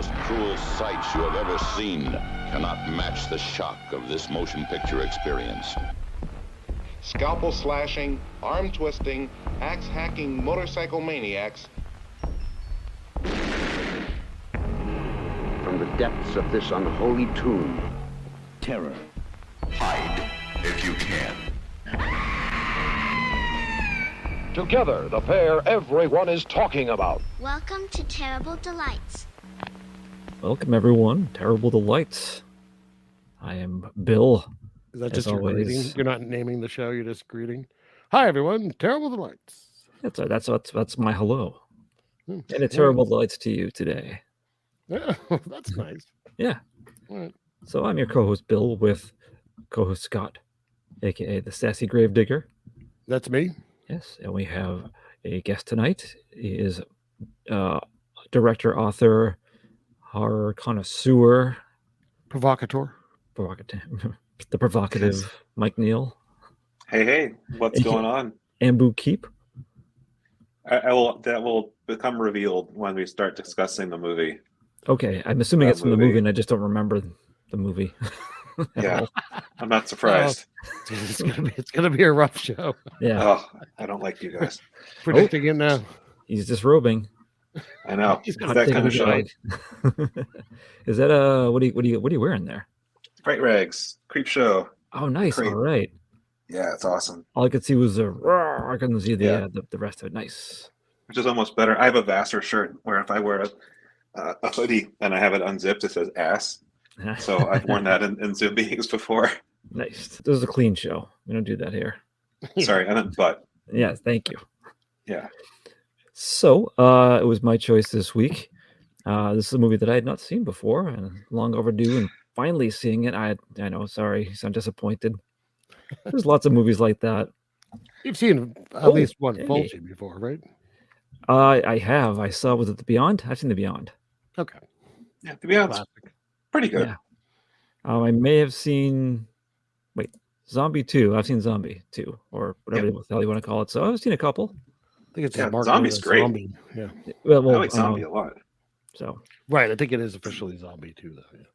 most cruel sights you have ever seen cannot match the shock of this motion picture experience. Scalpel slashing, arm twisting, axe hacking motorcycle maniacs. From the depths of this unholy tomb, terror. Hide if you can. Together, the pair everyone is talking about. Welcome to Terrible Delights. Welcome, everyone. Terrible Delights. I am Bill. Is that just your always. greeting? You're not naming the show, you're just greeting. Hi, everyone. Terrible Delights. That's my hello. And a terrible delights to you today. Yeah, that's nice. Yeah. All right. So I'm your co-host Bill with co-host Scott, aka the Sassy Gravedigger. That's me. Yes, and we have a guest tonight. He is director, author, horror connoisseur, Provocateur. The provocative Mike Neel. Hey, what's going on? Ambu Keep. That will become revealed when we start discussing the movie. Okay, I'm assuming it's from the movie, and I just don't remember the movie. Yeah, I'm not surprised. It's gonna be a rough show. Yeah. Oh, I don't like you guys. Predicting it now. He's disrobing. I know. He's It's that kind of show. Is that what are you wearing there? Fright rags, creep show. Oh, nice. Great. All right. Yeah, it's awesome. All I could see was a roar. I couldn't see the rest of it. Nice. Which is almost better. I have a Vassar shirt where if I wear a hoodie and I have it unzipped, it says ass. So I've worn that in Zoom meetings before. Nice. This is a clean show. We don't do that here. Sorry, I meant butt. Yeah, thank you. Yeah. So it was my choice this week. This is a movie that I had not seen before and long overdue, and finally seeing it. I know, sorry, I'm disappointed. There's lots of movies like that. You've seen at least one Fulci before, right? I have. I saw, was it The Beyond? I've seen The Beyond. Okay. Yeah, to be honest, pretty good. Yeah. I may have seen, Zombie 2. I've seen Zombie 2, or whatever the hell you want to call it. So I've seen a couple. I think it's Zombie's great. Zombie. Yeah. Well, I like Zombie a lot. So. Right. I think it is officially Zombie 2, though. Yeah.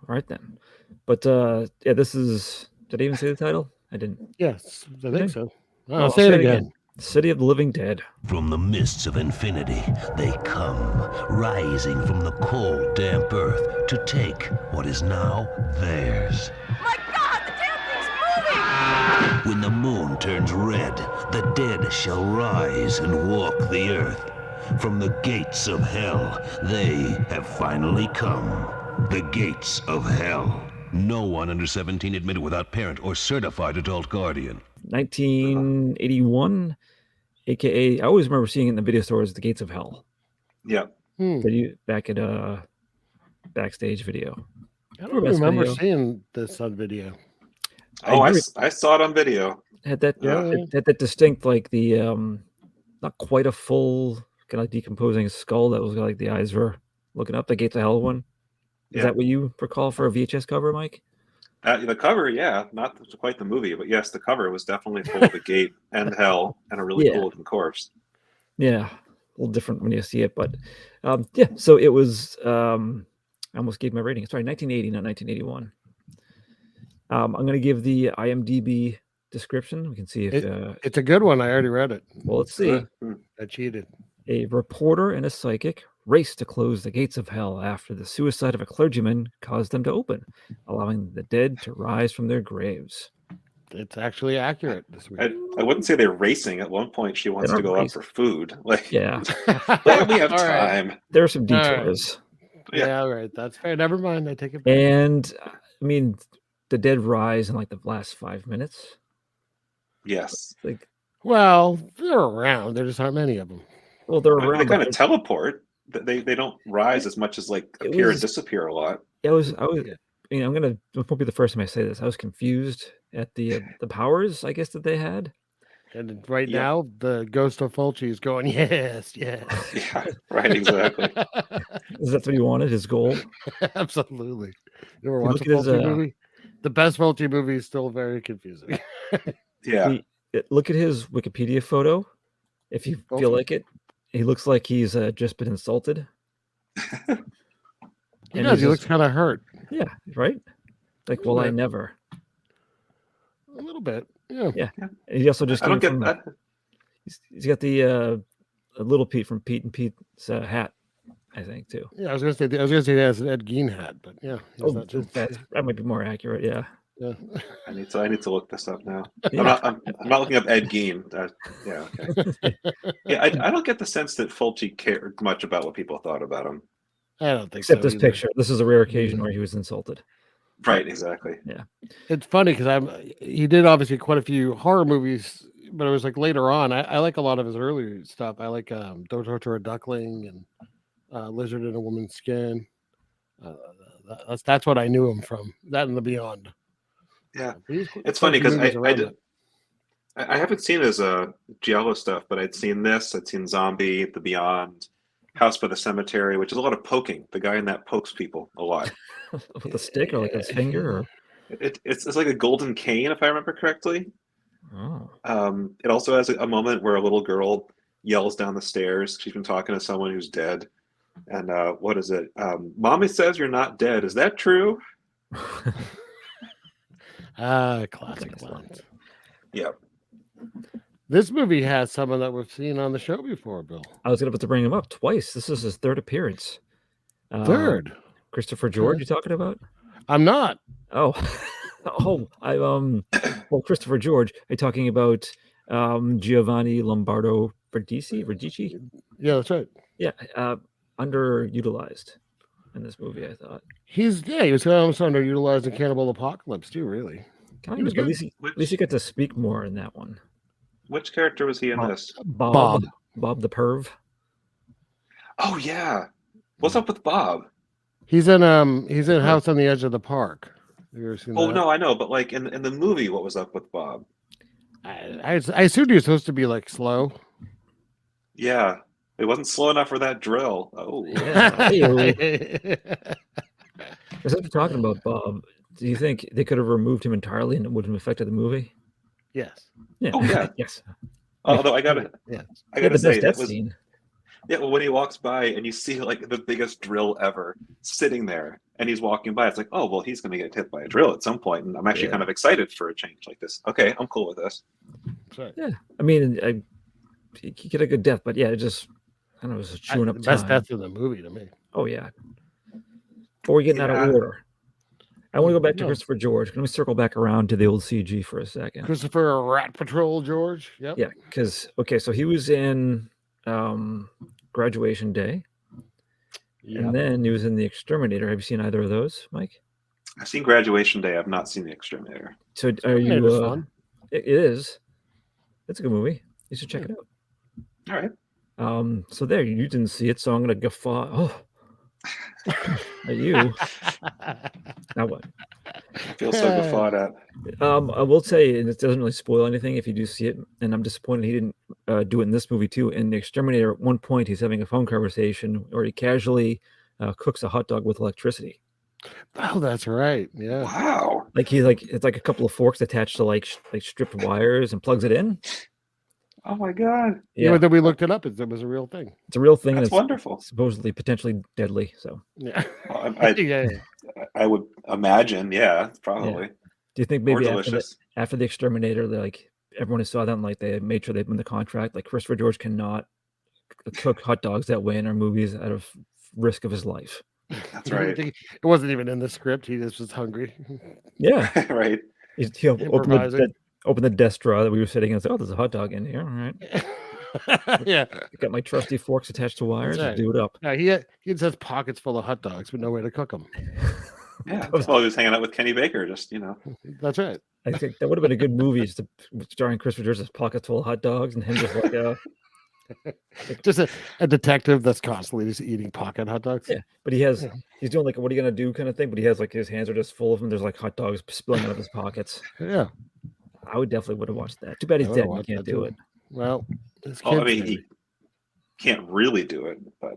All right, then. But, this is, did I even say the title? I didn't. Yes, I think so. I'll say it again. City of the Living Dead. From the mists of infinity, they come, rising from the cold, damp earth to take what is now theirs. My God, the damn thing's moving! When the moon turns red, the dead shall rise and walk the earth. From the gates of hell, they have finally come. The gates of hell. No one under 17 admitted without parent or certified adult guardian. 1981, aka I always remember seeing it in the video stores, The Gates of Hell. Yeah. Back at Backstage Video. I don't remember seeing this on video. Oh, I saw it on video. Had that distinct, like the not quite a full kind of decomposing skull that was like the eyes were looking up. The Gates of Hell one. Is that what you recall for a VHS cover, Mike? The cover, not quite the movie, but yes, the cover was definitely full of the gate and hell and a really cool looking corpse. Yeah, a little different when you see it, but so it was. I almost gave my rating. Sorry, 1980, not 1981. I'm going to give the IMDb description. We can see if it's a good one. I already read it. Well, let's see. I cheated. A reporter and a psychic race to close the gates of hell after the suicide of a clergyman caused them to open, allowing the dead to rise from their graves. It's actually accurate this week. I wouldn't say they're racing. At one point, she wants to go out for food. We have time. Right. There are some detours. All right. That's fair. Never mind. I take it back. And I mean, the dead rise in like the last 5 minutes. Yes. Well, they're around. There just aren't many of them. Well, they're around. They kind of teleport. They don't rise as much as appear and disappear a lot. I'm gonna. It won't be the first time I say this. I was confused at the powers, I guess, that they had. And now, the ghost of Fulci is going, yes. Yeah, right, exactly. Is that what he wanted? His goal? Absolutely. You ever watch a Fulci movie? The best Fulci movie is still very confusing. Yeah. Look at his Wikipedia photo. If you feel like it, he looks like he's just been insulted. He does. He looks kind of hurt. Yeah, right. Like, well, I never. A little bit. Yeah. Yeah. And he also just I don't came get from. He's got the little Pete from Pete and Pete's hat, I think too. Yeah, I was gonna say that has an Ed Gein hat, but yeah, that might be more accurate. Yeah. Yeah. I need to look this up now. Yeah. I'm not looking up Ed Gein. Yeah. Okay. Yeah, I don't get the sense that Fulci cared much about what people thought about him. I don't think except so this picture. This is a rare occasion where he was insulted. Right. Exactly. Yeah. It's funny because he did obviously quite a few horror movies, but it was like later on. I like a lot of his earlier stuff. I like Don't Torture a Duckling and Lizard in a Woman's Skin. That's what I knew him from. That and The Beyond. Yeah, it's funny because I haven't seen his Giallo stuff, but I'd seen this. I'd seen Zombie, The Beyond, House by the Cemetery, which is a lot of poking. The guy in that pokes people a lot with a stick or like his finger, or it's like a golden cane, if I remember correctly. Oh. It also has a moment where a little girl yells down the stairs. She's been talking to someone who's dead, and what is it? Mommy says you're not dead. Is that true? Classic lines. Yep. This movie has someone that we've seen on the show before, Bill. I was about to bring him up twice. This is his third appearance. Third? Christopher George, you talking about? I'm not. Oh. Well, Christopher George, are you talking about Giovanni Lombardo Verdici? Yeah, that's right. Yeah, underutilized in this movie, I thought. He was almost underutilized in Cannibal Apocalypse too, really. Kind of, at least he got to speak more in that one. Which character was he in this? Bob the perv. Oh yeah. What's up with Bob? He's in House on the Edge of the Park. Have you ever seen that? No, I know, but like in the movie, what was up with Bob? I assumed he was supposed to be like slow. Yeah. It wasn't slow enough for that drill. Oh, yeah. As we're talking about Bob, do you think they could have removed him entirely and it wouldn't have affected the movie? Yes. Yeah. Oh yeah. Yes. Although I gotta say that was scene. Yeah. Well, when he walks by and you see like the biggest drill ever sitting there, and he's walking by, it's like, oh well, he's gonna get hit by a drill at some point, and I'm actually kind of excited for a change like this. Okay, I'm cool with this. Sorry. Yeah. I mean, he get a good death, but yeah, it just. I don't know, it was chewing up the time. best death in the movie to me. Oh yeah. Before we get out of order, I want to go back to Christopher George. Can we circle back around to the old CG for a second? Christopher Rat Patrol George. Yep. Yeah, because so he was in Graduation Day, and then he was in The Exterminator. Have you seen either of those, Mike? I've seen Graduation Day. I've not seen The Exterminator. So are you? It is. It's a good movie. You should check it out. All right. So there, you didn't see it, so I'm gonna guffaw. Oh, at you. Now what? I feel so guffawed at. I will say, and it doesn't really spoil anything if you do see it. And I'm disappointed he didn't do it in this movie too. In The Exterminator, at one point, he's having a phone conversation, or he casually cooks a hot dog with electricity. Oh, that's right. Yeah. Wow. It's like a couple of forks attached to like stripped wires and plugs it in. Oh my god! Yeah, then we looked it up. It was a real thing. It's a real thing. That's and it's wonderful. Supposedly, potentially deadly. So yeah, I would imagine. Yeah, probably. Yeah. Do you think maybe after the Exterminator, everyone saw that and they made sure they win the contract? Like Christopher George cannot cook hot dogs that way in our movies out of risk of his life. That's right. It wasn't even in the script. He just was hungry. Yeah, right. He opened the desk drawer that we were sitting in and said, oh, there's a hot dog in here. All right. Yeah. Got my trusty forks attached to wires. Right. Do it up. Yeah, he just has pockets full of hot dogs, but no way to cook them. Yeah. Well, he was hanging out with Kenny Baker, That's right. I think that would have been a good movie, starring Christopher George's pockets full of hot dogs and him just just a detective that's constantly just eating pocket hot dogs. Yeah, but he's doing what are you gonna do kind of thing, but he has his hands are just full of them. There's hot dogs spilling out of his pockets. Yeah. I would have watched that. Too bad he's dead. He can't do it. Well, he can't really do it, but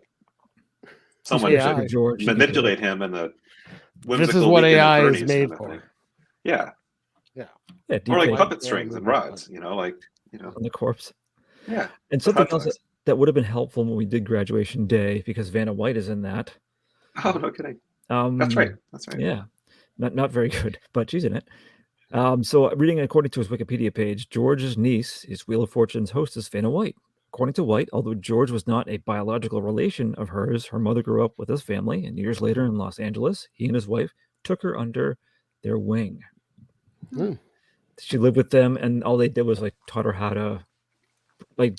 someone should manipulate him and the this is what AI is made for. Yeah. Yeah. Or like puppet strings and rods, on the corpse. Yeah. And something else that would have been helpful when we did Graduation Day, because Vanna White is in that. Oh, no kidding. That's right. That's right. Yeah, not very good, but she's in it. So reading according to his Wikipedia page, George's niece is Wheel of Fortune's hostess, Vanna White. According to White, although George was not a biological relation of hers, her mother grew up with his family, and years later in Los Angeles, he and his wife took her under their wing. She lived with them, and all they did was like taught her how to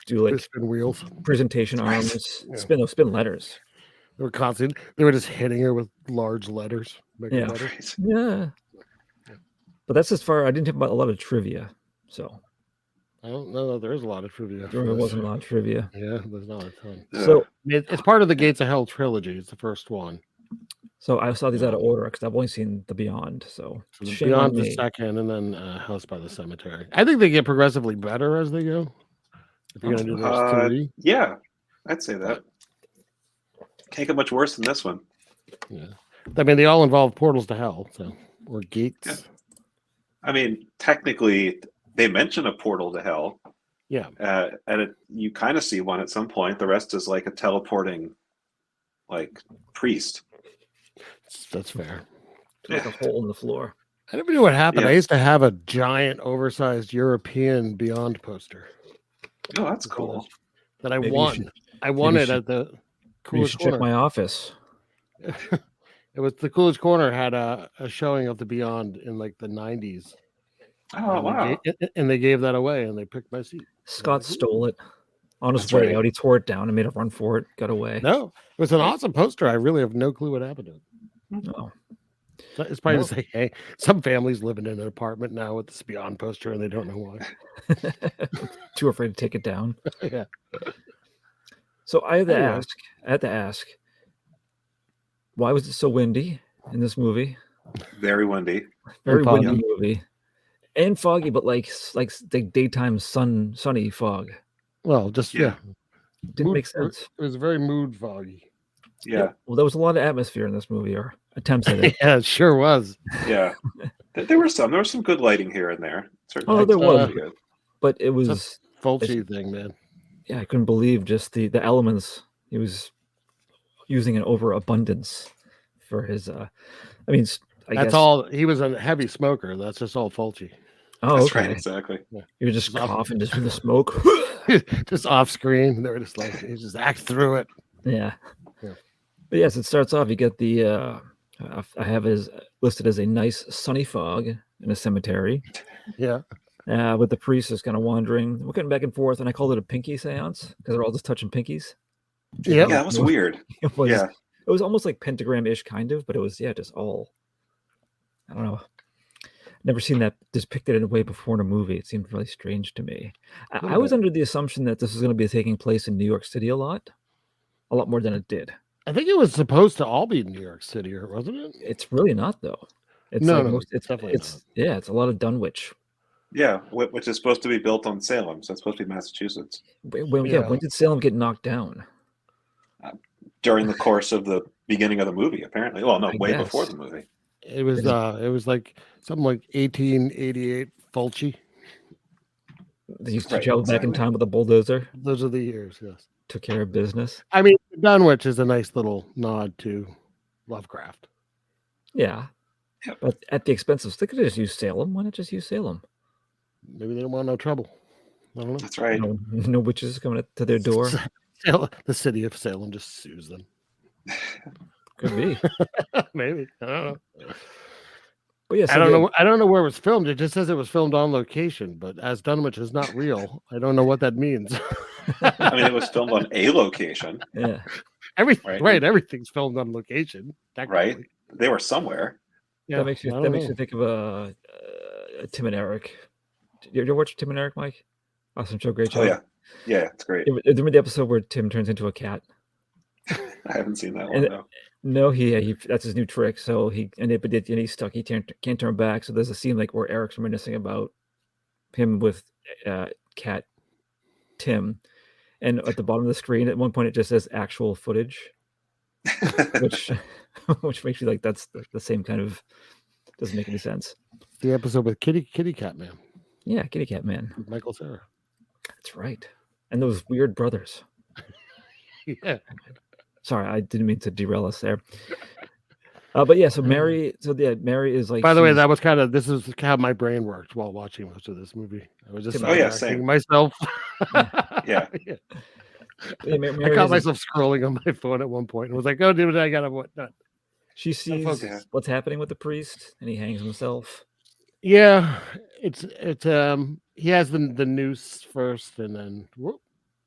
do spin wheels, presentation arms, spin letters. They were constant. They were just hitting her with large letters. Yeah. But that's as far. I didn't have a lot of trivia, so I don't know that there is a lot of trivia. There wasn't a lot of trivia. Yeah, there's not a ton. So it's part of the Gates of Hell trilogy. It's the first one. So I saw these out of order because I've only seen The Beyond. So Beyond the second, and then House by the Cemetery. I think they get progressively better as they go. If you're going to do those three, yeah, I'd say that. Can't get much worse than this one. Yeah, I mean they all involve portals to hell, or gates. Yeah. I mean, technically, they mention a portal to hell. Yeah, and you kind of see one at some point. The rest is like a teleporting, priest. That's fair. Like a hole in the floor. I never knew what happened. I used to have a giant, oversized European Beyond poster. Oh, that's cool. That I won. I won it at the coolest corner. Check my office. It was the coolest corner. Had a showing of the Beyond in the 90s. Oh, wow! And they gave that away, and they picked my seat. Scott stole it on his way out. He tore it down and made a run for it. Got away. No, it was an awesome poster. I really have no clue what happened to it. No. It's probably to say, hey, some families living in an apartment now with this Beyond poster, and they don't know why. Too afraid to take it down. Yeah. So I had to ask, why was it so windy in this movie? Very windy. Very windy movie. And foggy, but like the daytime sunny fog. Well, just didn't make sense. It was very mood foggy. Yeah. Well, there was a lot of atmosphere in this movie, or attempts at it. Yeah, it sure was. Yeah. There was some good lighting here and there. Certainly. Oh, there was. But it was a Fulci thing, man. Yeah, I couldn't believe just the elements he was using in overabundance for his. I guess all. He was a heavy smoker. That's just all Fulci. Oh, that's okay. Right, exactly. Yeah. You were just coughing just from the smoke. Just off screen. They were just he just act through it. Yeah. But yes, it starts off. You get the I have it as listed as a nice sunny fog in a cemetery. Yeah. With the priest just kind of wandering, looking back and forth, and I called it a pinky seance because they're all just touching pinkies. Yeah, that was weird. It was almost like pentagram-ish kind of, but it was just all. I don't know. Never seen that depicted in a way before in a movie. It seemed really strange to me. I was under the assumption that this was going to be taking place in New York City a lot more than it did. I think it was supposed to all be New York City, wasn't it? It's really not, though. It's it's a lot of Dunwich. Yeah, which is supposed to be built on Salem, so it's supposed to be Massachusetts. When did Salem get knocked down? During the course of the beginning of the movie, apparently. Well, no, way before the movie. It was like something like 1888 Fulci. They used to travel back in time with a bulldozer. Those are the years, yes. Took care of business. I mean, Dunwich is a nice little nod to Lovecraft. Yeah. Yep. But at the expense of, they could have just used Salem. Why not just use Salem? Maybe they don't want no trouble. I don't know. That's right. No witches coming to their door. The city of Salem just sues them. Could be. Maybe. I don't know. But yes, I don't know where it was filmed. It just says it was filmed on location, but as Dunwich is not real, I don't know what that means. I mean, it was filmed on a location. Yeah. Everything's filmed on location. Right. They were somewhere. Yeah. That makes you think of Tim and Eric. You ever watch Tim and Eric, Mike? Awesome show, great show. Oh yeah, yeah, it's great. Remember the episode where Tim turns into a cat? I haven't seen that one. No. No, he that's his new trick. So he's stuck. He can't turn back. So there's a scene like where Eric's reminiscing about him with cat Tim, and at the bottom of the screen at one point it just says actual footage, which makes you like that's the same kind of, doesn't make any sense. The episode with Kitty Cat Man. Yeah, Kitty Cat Man. Michael Cera. That's right. And those weird brothers. Yeah. Sorry, I didn't mean to derail us there. But yeah, so Mary is like. By the way, that was this is how my brain worked while watching most of this movie. I was just same myself. Yeah. I caught myself scrolling on my phone at one point and was like, "Oh, dude, I gotta what?" She sees what's happening with the priest, and he hangs himself. Yeah, it's he has the noose first, and then whoop,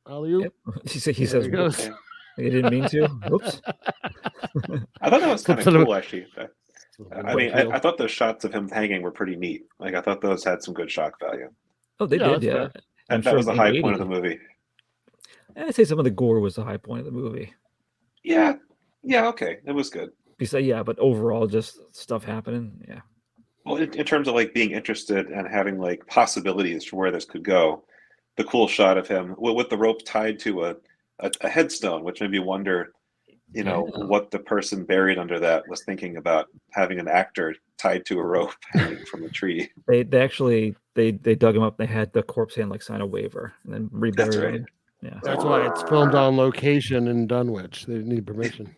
yep. He says, "Whoops." He didn't mean to. Whoops. I thought that was kind of cool, actually. I mean, I thought those shots of him hanging were pretty neat. Like, I thought those had some good shock value. Oh, they did, yeah. And that was the high point of the movie. I'd say some of the gore was the high point of the movie. Yeah, okay, it was good. But overall, just stuff happening. Yeah. Well, in terms of like being interested and having like possibilities for where this could go, the cool shot of him with the rope tied to a headstone, which made me wonder, what the person buried under that was thinking about having an actor tied to a rope hanging from a tree. They actually dug him up. They had the corpse hand like sign a waiver and then reburied him. Yeah, that's why it's filmed on location in Dunwich. They need permission.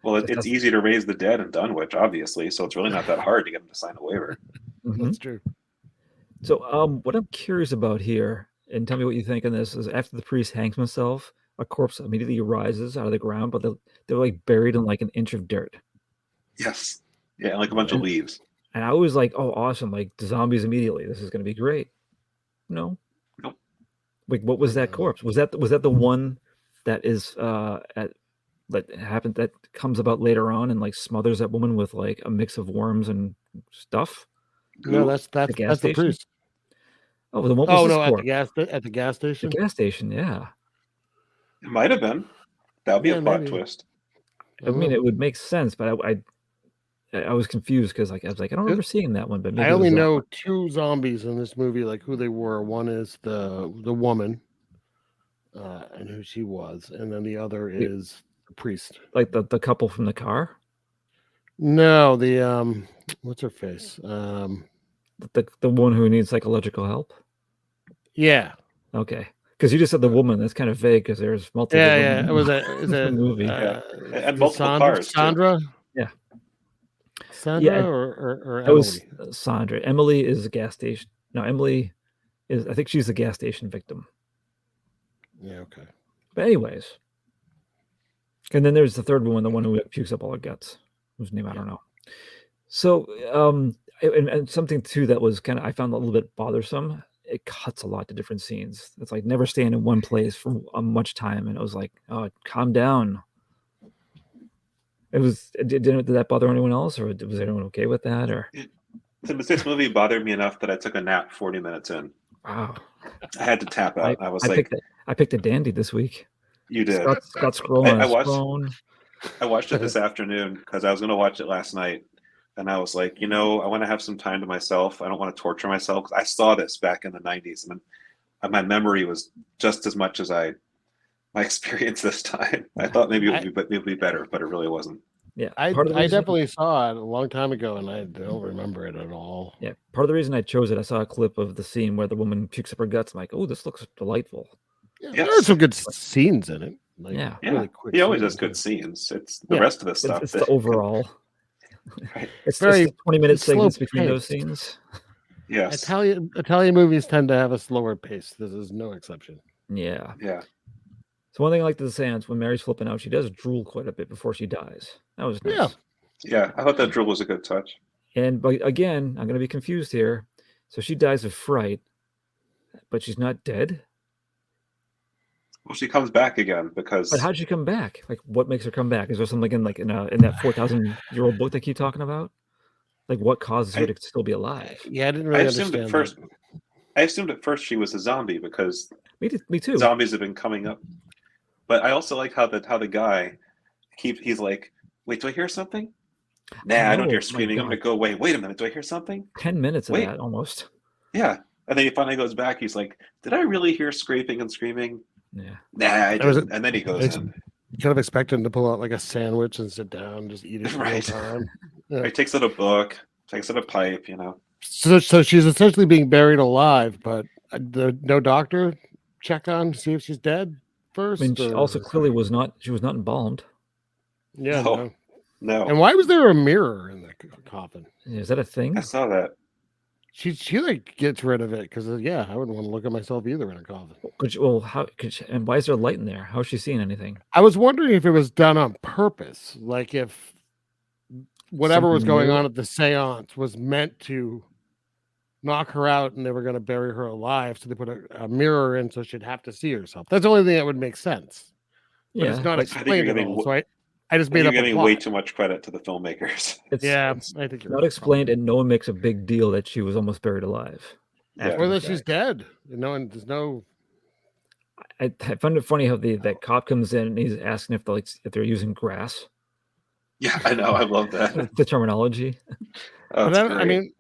Well, it's easy to raise the dead in Dunwich, obviously, so it's really not that hard to get them to sign a waiver. That's true. So, what I'm curious about here, and tell me what you think on this, is after the priest hangs himself, a corpse immediately rises out of the ground, but they're like buried in like an inch of dirt. Yes. Yeah, like a bunch of leaves. And I was like, oh, awesome, like zombies immediately. This is going to be great. No. Nope. Like, what was that corpse? Was that the one that is that comes about later on and like smothers that woman with like a mix of worms and stuff? No, that's the priest. Oh, the one was at the gas station. The gas station, yeah. It might have been. That would be a plot twist. I mean, it would make sense, but I was confused because I was like, I don't remember seeing that one. But maybe I only know two zombies in this movie, like who they were. One is the woman, and who she was, and then the other is the priest. Like the couple from the car. No, the what's her face? The one who needs psychological help. Yeah. Okay. Because you just said the woman. That's kind of vague because there's multiple. Yeah. It was a movie. And multiple cars. Sandra. Yeah. Sandra or Emily? It was Sandra. Emily is a gas station. No, Emily is. I think she's a gas station victim. Yeah. Okay. But anyways, and then there's the third one, the one who pukes up all her guts, whose name I don't know. So, and something too that was I found a little bit bothersome. It cuts a lot to different scenes. It's like never staying in one place for much time, and it was like, oh, calm down. It was. Did that bother anyone else, or was anyone okay with that? Or this movie bothered me enough that I took a nap 40 minutes in. Wow. I had to tap out. I picked a dandy this week. You did. Scott scrolling on his phone. I watched it this afternoon because I was going to watch it last night. And I was like, I want to have some time to myself. I don't want to torture myself. 'Cause I saw this back in the 90s. And my memory was just as much as my experience this time. I thought maybe it would be better, but it really wasn't. Yeah, I definitely saw it a long time ago, and I don't remember it at all. Yeah, part of the reason I chose it, I saw a clip of the scene where the woman pukes up her guts. I'm like, oh, this looks delightful. Yeah, there are some good scenes in it. Like, yeah, really quick. He always has good scenes. It's the rest of the stuff. It's the overall. Right. It's very 20-minute segments between those scenes. Yes. Italian movies tend to have a slower pace. This is no exception. Yeah. Yeah. So one thing I like to say is when Mary's flipping out, she does drool quite a bit before she dies. That was nice. Yeah, I thought that drool was a good touch. But again, I'm going to be confused here. So she dies of fright, but she's not dead. Well, she comes back again because. But how did she come back? Like, what makes her come back? Is there something in that 4,000-year-old book they keep talking about? Like, what causes her to still be alive? Yeah, I didn't really understand. I assumed at first she was a zombie because me too. Zombies have been coming up. But I also like how the guy he's like, wait, do I hear something? Nah, I don't hear screaming. I'm gonna go away. Wait a minute, do I hear something? 10 minutes of that almost. Yeah. And then he finally goes back. He's like, did I really hear scraping and screaming? Yeah. Nah, I didn't. And then he goes in. You kind of expect him to pull out like a sandwich and sit down and just eat it right. time. Yeah. He takes out a book, takes out a pipe, So she's essentially being buried alive, but no doctor check on, see if she's dead first. I mean, she also clearly was not embalmed. Yeah. No. And why was there a mirror in the coffin? Is that a thing? I saw that. She like gets rid of it because I wouldn't want to look at myself either in a coffin. And why is there light in there? How is she seeing anything? I was wondering if it was done on purpose, like if whatever was going on at the seance was meant to knock her out and they were going to bury her alive, so they put a mirror in so she'd have to see herself. That's the only thing that would make sense. But it's not explained at all. So I just made up a plot. You're giving way too much credit to the filmmakers. I think you're not explained, and no one makes a big deal that she was almost buried alive. Or that she's dead. And there's no. I found it funny how that cop comes in and he's asking if they're using grass. Yeah, I know. I love that. The terminology. But then, I mean,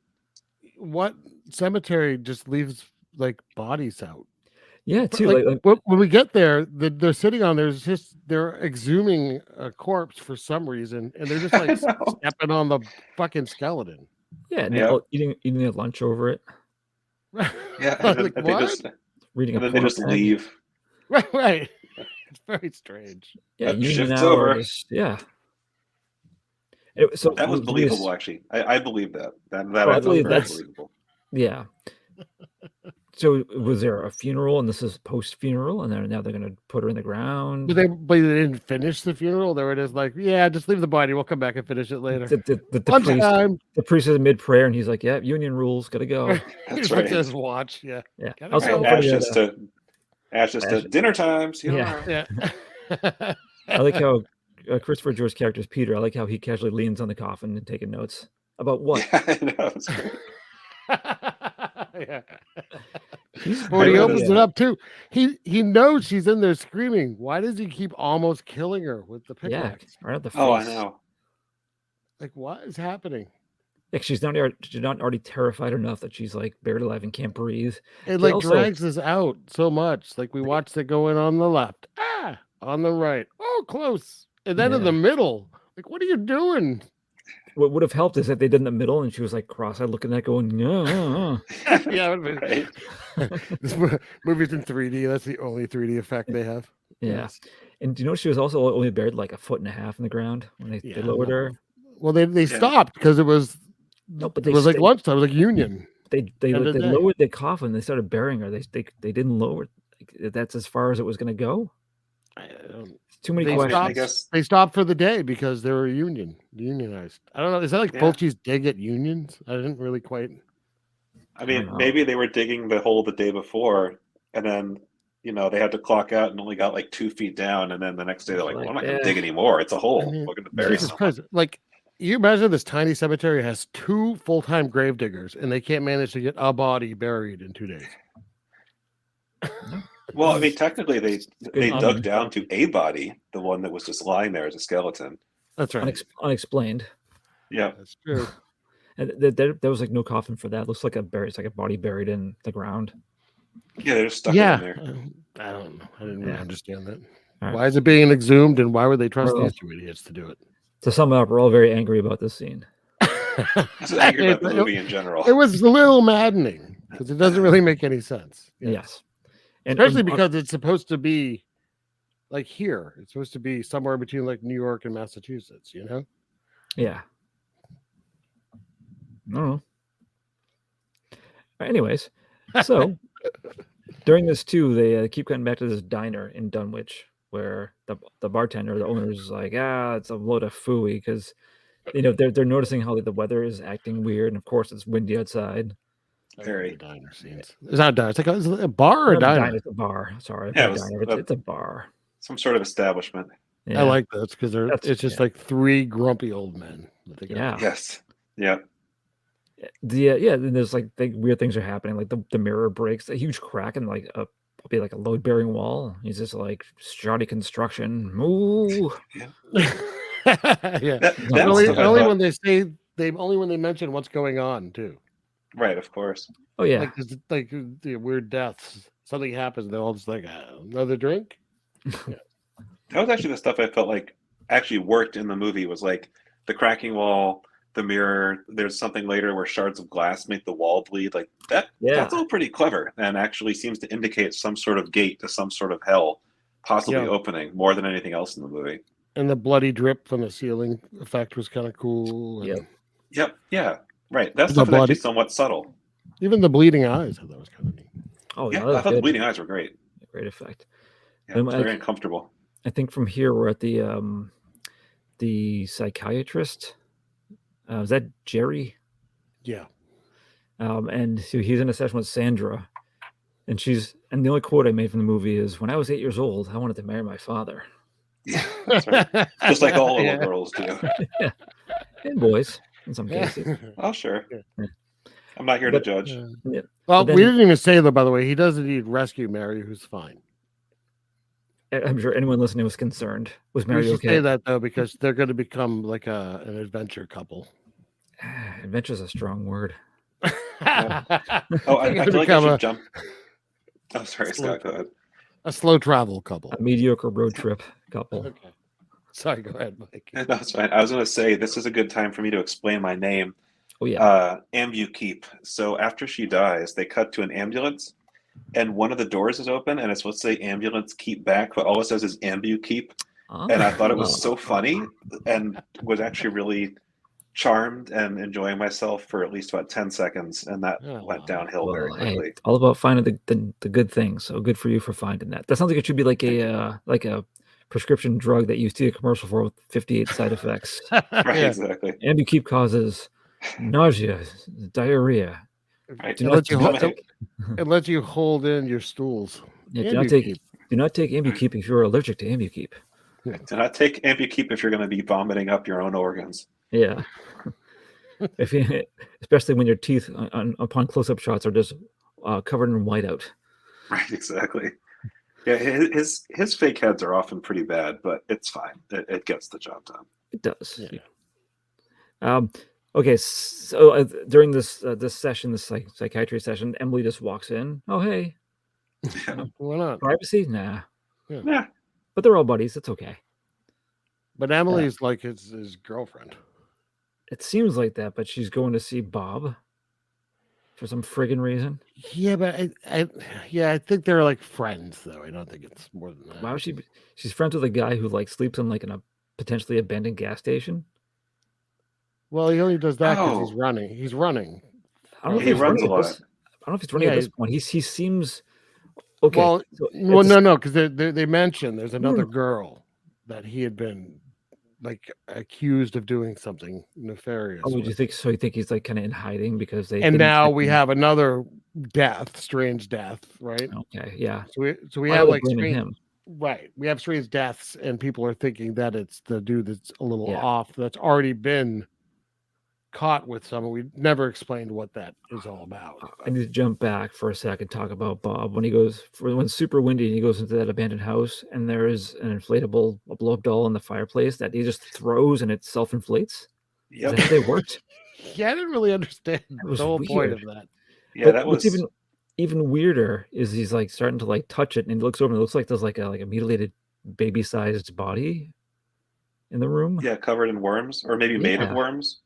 what cemetery just leaves like bodies out? Yeah, too. When we get there, they're sitting on they're exhuming a corpse for some reason, and they're just like stepping on the fucking skeleton. Yeah, and eating their lunch over it. Yeah, like, and what? Reading and then they just leave. Right. It's very strange. Yeah, shift's over. Yeah. So that was believable, actually. I believe that. I believe that's believable. Yeah. So was there a funeral, and this is post-funeral, and now they're going to put her in the ground? But they didn't finish the funeral. They were just like, just leave the body. We'll come back and finish it later. The priest is mid-prayer, and he's like, "Yeah, union rules, gotta go." That's right. His watch, yeah. Ashes to dinner times. Yeah. I like how Christopher George's character is Peter. I like how he casually leans on the coffin and taking notes about what. Yeah, I know. It's great. Yeah. When he opens it up too, he knows she's in there screaming. Why does he keep almost killing her with the pickaxe? Right at the face. Oh, I know. Like, what is happening? Like she's not already terrified enough that she's like buried alive and can't breathe. It drags us out so much. Like we watched it go in on the left, on the right, close, and then in the middle. Like, what are you doing? What would have helped is if they did in the middle and she was like cross-eyed looking at that going, yeah. Yeah, it would be. This movie's in 3D. That's the only 3D effect they have. Yeah. Yes. And do you know she was also only buried like 1.5 feet in the ground when they lowered her? Well, they stopped because it was like lunchtime. It was like union. They lowered the coffin. They started burying her. They didn't lower it. That's as far as it was going to go. Too many questions. They stopped for the day because they were unionized. I don't know. Is that like Fulci's dig at unions? I didn't really quite. I mean, maybe they were digging the hole the day before, and then they had to clock out and only got like 2 feet down, and then the next day they're like, "Well, I'm not going to dig anymore. It's a hole. We're going to bury someone." Like, you imagine this tiny cemetery has 2 full-time grave diggers, and they can't manage to get a body buried in 2 days. Well, I mean, technically, they dug down to a body, the one that was just lying there as a skeleton. That's right. Unexplained. Yeah, that's true. And there was like no coffin for that. It looks like it's like a body buried in the ground. Yeah, they're just stuck in there. I don't know. I didn't really understand that. Right. Why is it being exhumed, and why would they trust these 2 idiots to do it? To sum it up, we're all very angry about this scene. Just angry about the movie in general. It was a little maddening because it doesn't really make any sense. Yes. Especially because it's supposed to be like here. It's supposed to be somewhere between like New York and Massachusetts, Yeah. I don't know. Anyways, so during this too, they keep coming back to this diner in Dunwich where the bartender, the owner, is like, it's a load of phooey because they're noticing how the weather is acting weird, and of course it's windy outside. Very diner scenes. It's not a diner. It's like a bar or a diner. It's a bar. Sorry, it's a bar. Some sort of establishment. Yeah. I like this because it's just like 3 grumpy old men. Yeah. Yes. Yeah. Then there's like weird things are happening. Like the mirror breaks, a huge crack in like probably like a load bearing wall. He's just like shoddy construction. Ooh. Yeah. Only when they mention what's going on too. Right, of course. Oh yeah, like the weird deaths. Something happens, they're all just like another drink. Yeah. That was actually the stuff I felt like actually worked in the movie. Was like the cracking wall, the mirror. There's something later where shards of glass make the wall bleed. Like that. Yeah. That's all pretty clever, and actually seems to indicate some sort of gate to some sort of hell, possibly opening more than anything else in the movie. And the bloody drip from the ceiling effect was kind of cool. And Yep. Yeah. Right. That The stuff is bloody- actually somewhat subtle. even the bleeding eyes, I thought was kind of neat. Oh, Yeah, no, that I thought was the good. bleeding eyes were great. Great effect. Yeah, it's very uncomfortable. I think from here we're at the psychiatrist. Is that Jerry? Yeah. And so he's in a session with Sandra, and the only quote I made from the movie is, "When I was 8 years old, I wanted to marry my father." Yeah, that's right. Just like all little girls do. Yeah. And boys in some cases. Oh, sure. Yeah. I'm not here to judge. Yeah. Well, But then- we didn't even say though, by the way, he does indeed rescue Mary, who's fine. I'm sure anyone listening was concerned. Was We Mary should okay? say that though, because they're going to become like an adventure couple. Adventure's a strong word. Oh, I feel like I should jump. Oh, sorry, Scott. Go ahead. A slow travel couple. A mediocre road trip couple. Okay. Sorry, go ahead, Mike. No, that's fine. I was going to say this is a good time for me to explain my name. Oh yeah. Ambukeep. So after she dies, they cut to an ambulance, and one of the doors is open, and it's supposed to say "ambulance keep back," but all it says is "Ambukeep." Oh. And I thought it was so funny, and was actually really charmed and enjoying myself for at least about 10 seconds, and that went downhill very quickly. Hey, all about finding the good things. So good for you for finding that. That sounds like it should be like a prescription drug that you see a commercial for with 58 side effects. Right, exactly. Ambukeep causes nausea, diarrhea. Right. Do not It lets you hold in your stools. do not take Ambukeep if you're allergic to Ambukeep. Do not take Ambukeep if you're going to be vomiting up your own organs. Yeah. Especially when your teeth upon close-up shots are just covered in whiteout. Right, exactly. Yeah, his fake heads are often pretty bad, but it's fine. It gets the job done. It does. Yeah. Okay, so during this session, this psychiatry session, Emily just walks in. Oh, hey. Yeah. Why not? Privacy? Nah. Yeah. But they're all buddies. It's okay. But Emily's like his girlfriend. It seems like that, but she's going to see Bob for some friggin' reason. Yeah, but I think they're like friends, though. I don't think it's more than that. Why would she? She's friends with a guy who like sleeps in a potentially abandoned gas station. Well, he only does that because he's running. He's running. I don't know if He he's runs running a at lot. this- I don't know if he's running at this point. He seems okay. Well, so no, because they mentioned there's another girl that he had been like accused of doing something nefarious. Oh, would you think so? You think he's like kind of in hiding because they? And didn't now check we him? have another strange death, right? Okay, yeah. So we Why have are they like blaming strange, him? right? We have strange deaths, and people are thinking that it's the dude that's a little Yeah. off, that's already been caught with someone. We never explained what that is all about. I need to jump back for a second, talk about Bob when it's super windy and he goes into that abandoned house and there is an inflatable blow-up doll in the fireplace that he just throws and it self-inflates. Yep. Is that how they worked? Yeah, I didn't really understand was the whole point of weird. that. Yeah, But that what's was even weirder is he's like starting to like touch it and he looks over and it looks like there's like a mutilated baby-sized body in the room. yeah, covered in worms, or maybe made of Yeah. worms.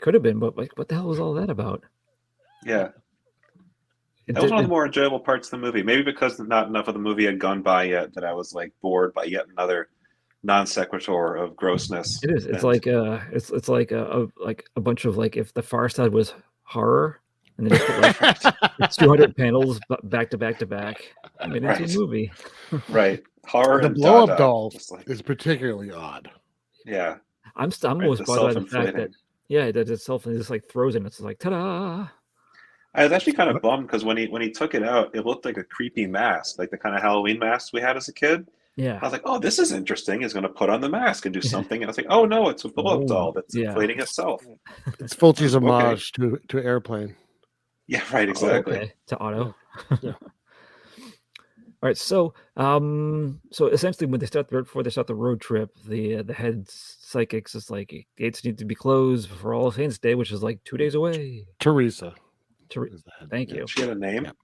Could have been, but like, what the hell was all that about? Yeah. It That was one of did- the more enjoyable parts of the movie. Maybe because not enough of the movie had gone by yet that I was like bored by yet another non sequitur of grossness. It is. It's And- like it's like a bunch of like if the Far Side was horror, and then just put like 200 panels back to back to back. I mean, it's Right. a movie. right horror The and blow up Dada, doll just like, is particularly odd. yeah. I'm Right, almost the bothered by the fact that self-inflating. that itself and just like throws it. And it's like ta-da! I was actually kind of bummed because when he took it out, it looked like a creepy mask, like the kind of Halloween masks we had as a kid. Yeah, I was like, oh, this is interesting. He's going to put on the mask and do something. And I was like, oh no, it's a blow-up doll that's yeah. inflating itself. It's Fulci's Okay. homage to Airplane. Yeah, right, exactly. Okay. To Otto. Yeah. All right, so so essentially, when before they start the road trip, the head psychics is like gates need to be closed for All Saints Day, which is like 2 days away. Teresa. Thank you. She had a name. Yep.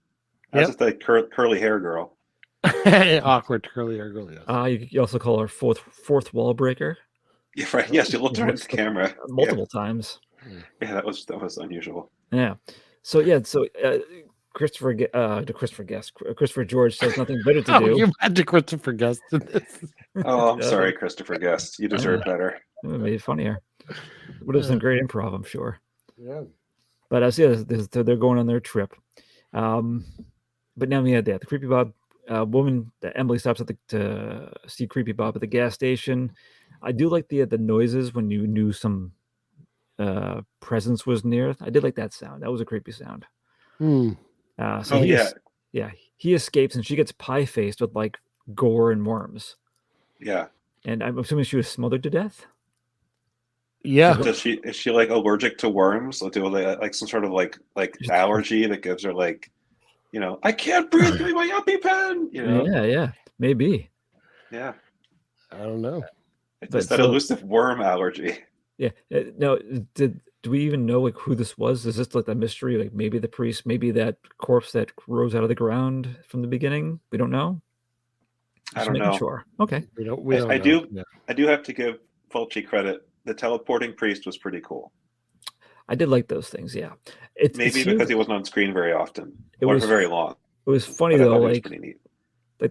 That's just the curly hair girl. Awkward curly hair girl. Yes. You also call her fourth wall breaker Yeah, right. Yes, you looked right at the camera. multiple times. Yeah, that was unusual. Yeah. So Christopher George says nothing better to do. You had to Christopher Guest in this. Oh, I'm sorry, Christopher Guest. You deserve better. It made it funnier. Would have some great improv, I'm sure. Yeah. But I see they're going on their trip. But now we had that. The Creepy Bob woman, Emily stops to see Creepy Bob at the gas station. I do like the noises when you knew some presence was near. I did like that sound. That was a creepy sound. He escapes and she gets pie-faced with like gore and worms. Yeah. And I'm assuming she was smothered to death. Yeah. Is she like allergic to worms? Or do they like some sort of like allergy that gives her like, I can't breathe. Give me my EpiPen. Yeah, maybe. Yeah. I don't know. It's that elusive worm allergy. Yeah. No. Do we even know like who this was? Is this like a mystery? Like maybe the priest, maybe that corpse that rose out of the ground from the beginning? We don't know. I don't know. Sure. Okay. I do have to give Fulci credit. The teleporting priest was pretty cool. I did like those things. Yeah. Maybe because he wasn't on screen very often or for very long. It was funny though. Like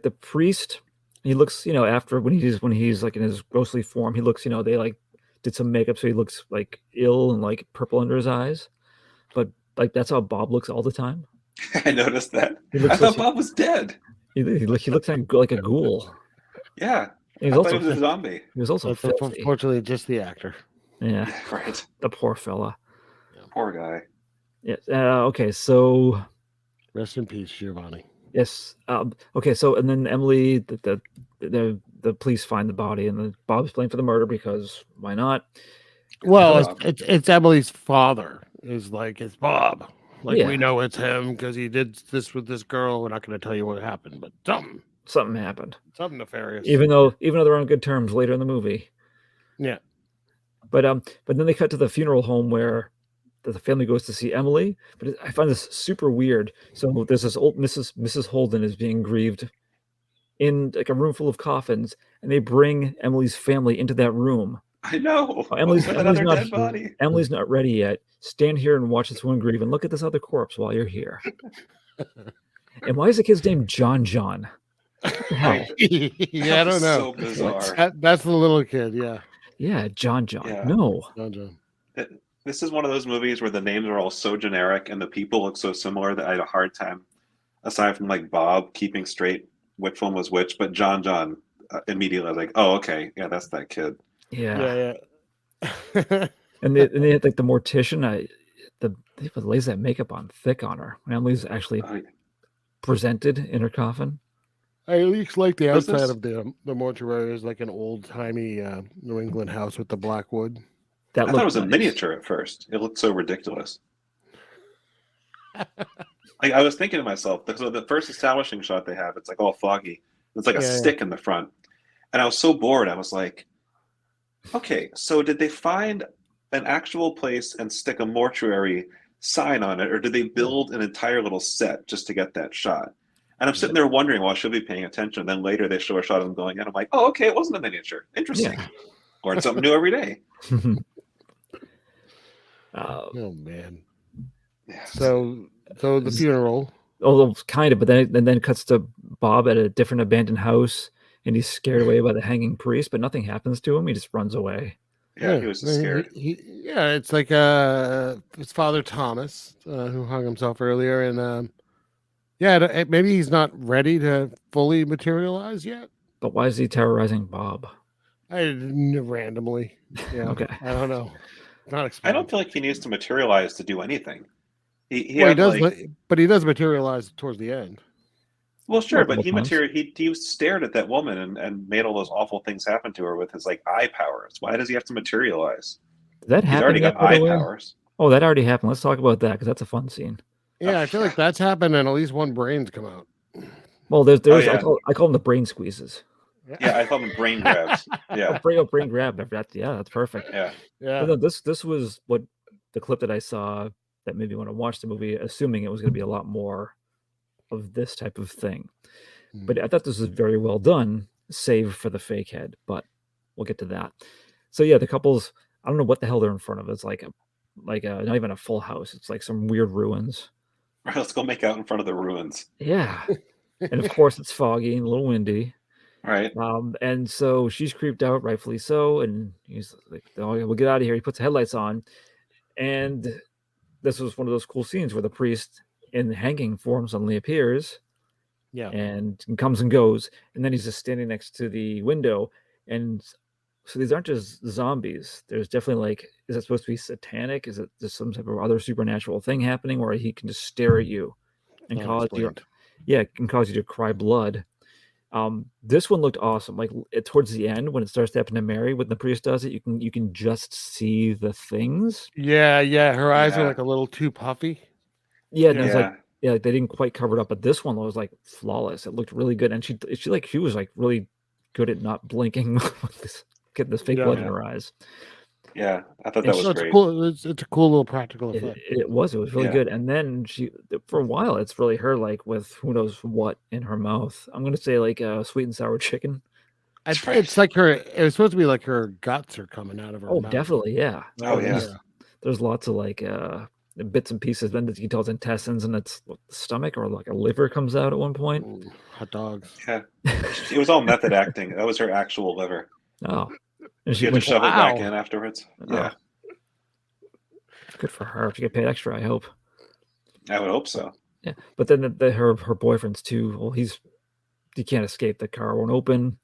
the priest, he looks, after when he's like in his ghostly form, he looks, they like did some makeup so he looks like ill and like purple under his eyes. But like that's how Bob looks all the time. I noticed that. I thought Bob was dead. He looks like a ghoul. Yeah. He was also a zombie. He was also filthy. Unfortunately, just the actor. Yeah. Right. The poor fella. Poor guy. Yeah. Okay. So. Rest in peace, Giovanni. Yes. Okay. So and then Emily, the police find the body, and then Bob's blamed for the murder because why not? Well, it's Emily's father. It's Bob. We know it's him because he did this with this girl. We're not going to tell you what happened, but something happened. Something nefarious. Even though they're on good terms later in the movie. Yeah. But then they cut to the funeral home where the family goes to see Emily. But I find this super weird. So there's this old Mrs. Holden is being grieved in like a room full of coffins, and they bring Emily's family into that room. I know. Emily's not dead body. Emily's not ready yet. Stand here and watch this one grieve, and look at this other corpse while you're here. And why is the kid's name John? Yeah, I don't know. So bizarre. That's the little kid. Yeah. Yeah, John. Yeah. No. John. This is one of those movies where the names are all so generic and the people look so similar that I had a hard time, aside from like Bob, keeping straight which one was which. But John, immediately I was like, oh, okay, yeah, that's that kid. Yeah. and they had like the mortician. They lays that makeup on thick on her. Emily's actually presented in her coffin. I at least like the outside of the mortuary is like an old timey New England house with the black wood. I thought it was a miniature at first. It looked so ridiculous. I was thinking to myself, so the first establishing shot they have, it's like all foggy. It's like a stick in the front. And I was so bored. I was like, okay, so did they find an actual place and stick a mortuary sign on it, or did they build an entire little set just to get that shot? And I'm sitting there wondering, well, I should be paying attention. And then later they show a shot of them going in. I'm like, oh, okay, it wasn't a miniature. Interesting. Learn something new every day. Oh man. So the funeral. Oh, kind of, but then it cuts to Bob at a different abandoned house, and he's scared away by the hanging priest, but nothing happens to him. He just runs away. Yeah, he was scared. It's like it's Father Thomas who hung himself earlier, and maybe he's not ready to fully materialize yet. But why is he terrorizing Bob? Randomly. Yeah. Okay. I don't know. I don't feel like he needs to materialize to do anything. He does, but he does materialize towards the end. Well, sure, but he stared at that woman and made all those awful things happen to her with his like eye powers. Why does he have to materialize? That happened. He's already got eye powers. Oh, that already happened. Let's talk about that because that's a fun scene. Yeah, I feel like that's happened, and at least one brain's come out. Well, there's I call them the brain squeezes. Yeah, I call them brain grabs. Yeah, brain grab. That's perfect. Yeah. But this was what the clip that I saw that made me want to watch the movie, assuming it was going to be a lot more of this type of thing. But I thought this was very well done, save for the fake head. But we'll get to that. So yeah, the couples. I don't know what the hell they're in front of. It's like not even a full house. It's like some weird ruins. Right, let's go make out in front of the ruins. Yeah. And of course it's foggy and a little windy. Right. And so she's creeped out, rightfully so. And he's like, "Oh, yeah, we'll get out of here." He puts the headlights on. And this was one of those cool scenes where the priest in hanging form suddenly appears. Yeah. And comes and goes. And then he's just standing next to the window. And so these aren't just zombies. There's definitely like, is it supposed to be satanic? Is it just some type of other supernatural thing happening where he can just stare at you and cause you to cry blood? This one looked awesome. Like towards the end, when it starts to happen to Mary, when the priest does it, you can just see the things. Yeah. Her eyes are like a little too puffy. Yeah, and it's like they didn't quite cover it up, but this one was like flawless. It looked really good, and she was like really good at not blinking with getting this fake blood in her eyes. Yeah, I thought that was great. It's a cool little practical effect. It was really good. And then she, for a while, it's really her like with who knows what in her mouth. I'm gonna say like sweet and sour chicken. It's like her. It was supposed to be like her guts are coming out of her. Oh, mouth. definitely, yeah. Oh, yeah. There's lots of like bits and pieces. Then you can tell it's intestines and it's stomach or like a liver comes out at one point. Ooh, hot dogs. Yeah, it was all method acting. That was her actual liver. Oh, and she had to shove it back in afterwards. Yeah, good for her. She get paid extra, I hope. I would hope so. Yeah, but then her boyfriend's too. Well, you can't escape. The car won't open.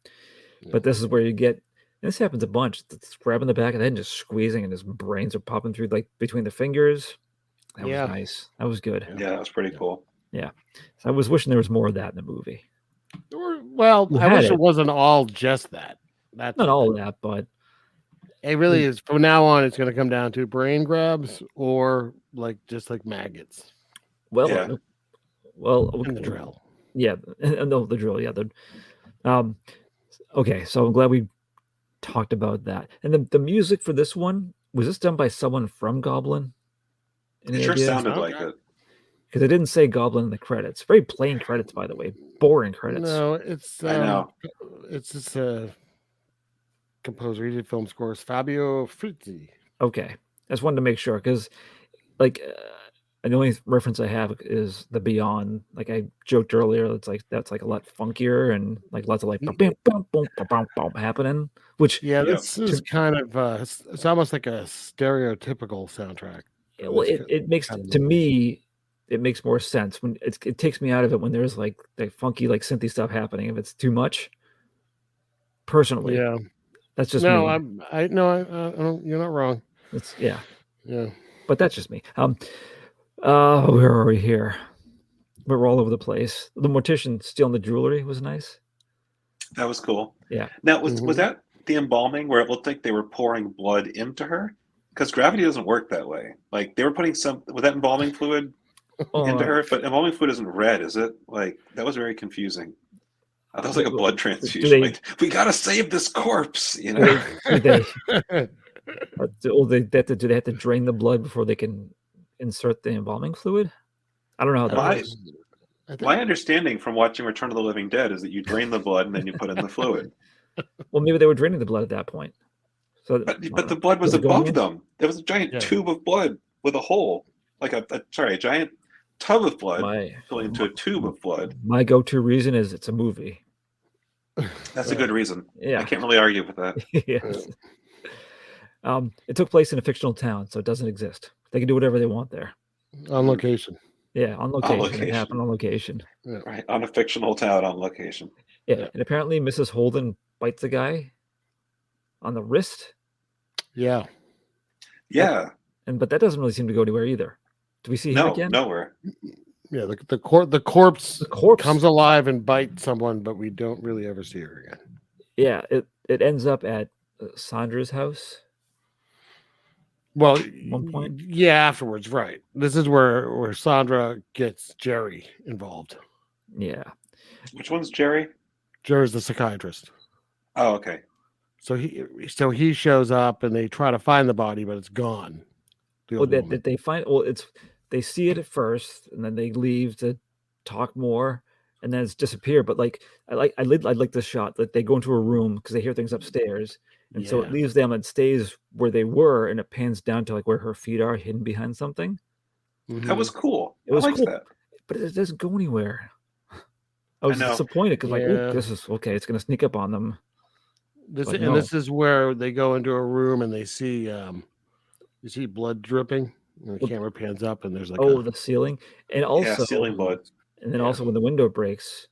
Yeah. But this is where you get. And this happens a bunch. It's grabbing the back of the head and just squeezing, and his brains are popping through like between the fingers. That was nice. That was good. Yeah, that was pretty cool. Yeah, so I was wishing there was more of that in the movie. Well, I wish it wasn't all just that. That's not all that, but it really is. From now on, it's going to come down to brain grabs or like just like maggots. Well, and the drill. Yeah, no, the drill. Yeah, okay, so I'm glad we talked about that. And the music for this one, was this done by someone from Goblin? It sure sounded like it. Because it didn't say Goblin in the credits. Very plain credits, by the way. Boring credits. No, it's I know. It's just a composer. He did film scores. Fabio Frizzi. Okay, I just wanted to make sure because, like, the only reference I have is the Beyond. Like I joked earlier, that's like a lot funkier and like lots of like happening. Which this is kind of it's almost like a stereotypical soundtrack. Well, it makes to me. It makes more sense when it takes me out of it when there's like the funky like synthy stuff happening. If it's too much, personally, that's just me. I don't. You're not wrong. It's yeah, but that's just me. Where are we here? We're all over the place. The mortician stealing the jewelry was nice. That was cool. Yeah. Now was that the embalming where it looked like they were pouring blood into her? Because gravity doesn't work that way. Like they were putting with that embalming fluid into her, but embalming fluid isn't red, is it? Like that was very confusing. I thought it was like a blood transfusion. Like we gotta save this corpse, you know. Do they have to drain the blood before they can insert the embalming fluid? I don't know how that works. My understanding from watching Return of the Living Dead is that you drain the blood and then you put in the fluid. Well, maybe they were draining the blood at that point. So, but the blood was above them. There was a giant tube of blood with a hole, like a giant tub of blood filling into a tube of blood. My go-to reason is it's a movie. That's a good reason. Yeah, I can't really argue with that. Yes. It took place in a fictional town, so it doesn't exist. They can do whatever they want there. On location. Yeah, on location. It happened on location. Yeah. Right, on a fictional town on location. Yeah, and apparently Mrs. Holden bites the guy on the wrist. Yeah. Yeah. But that doesn't really seem to go anywhere either. Do we see him again? Nowhere. Yeah, the corpse comes alive and bites someone, but we don't really ever see her again. Yeah, it ends up at Sandra's house. Well, at one point. Yeah, afterwards, right. This is where Sandra gets Jerry involved. Yeah. Which one's Jerry? Jerry's the psychiatrist. Oh, okay. So he shows up and they try to find the body, but it's gone. Well, they find they see it at first and then they leave to talk more and then it's disappeared. But like I like this shot that they go into a room because they hear things upstairs. And so it leaves them and stays where they were, and it pans down to like where her feet are hidden behind something. That was cool. It was I liked cool, that. but it doesn't go anywhere. I was know. disappointed because like, oh, this is okay. It's going to sneak up on them. This is where they go into a room and they see you see blood dripping. And the camera pans up and there's like the ceiling, and also ceiling blood, and then also when the window breaks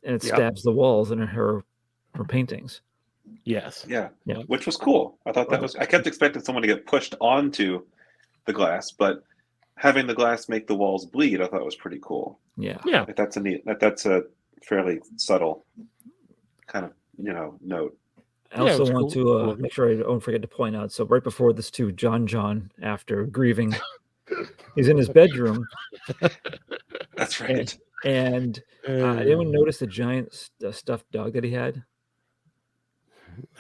and it stabs the walls and her paintings. Yes. Yeah. Which was cool. I thought that was. I kept expecting someone to get pushed onto the glass, but having the glass make the walls bleed, I thought was pretty cool. Yeah. Like that's a fairly subtle kind of note. I also want to make sure I don't forget to point out. So right before this too, John, after grieving, he's in his bedroom. That's right. And anyone notice the giant stuffed dog that he had?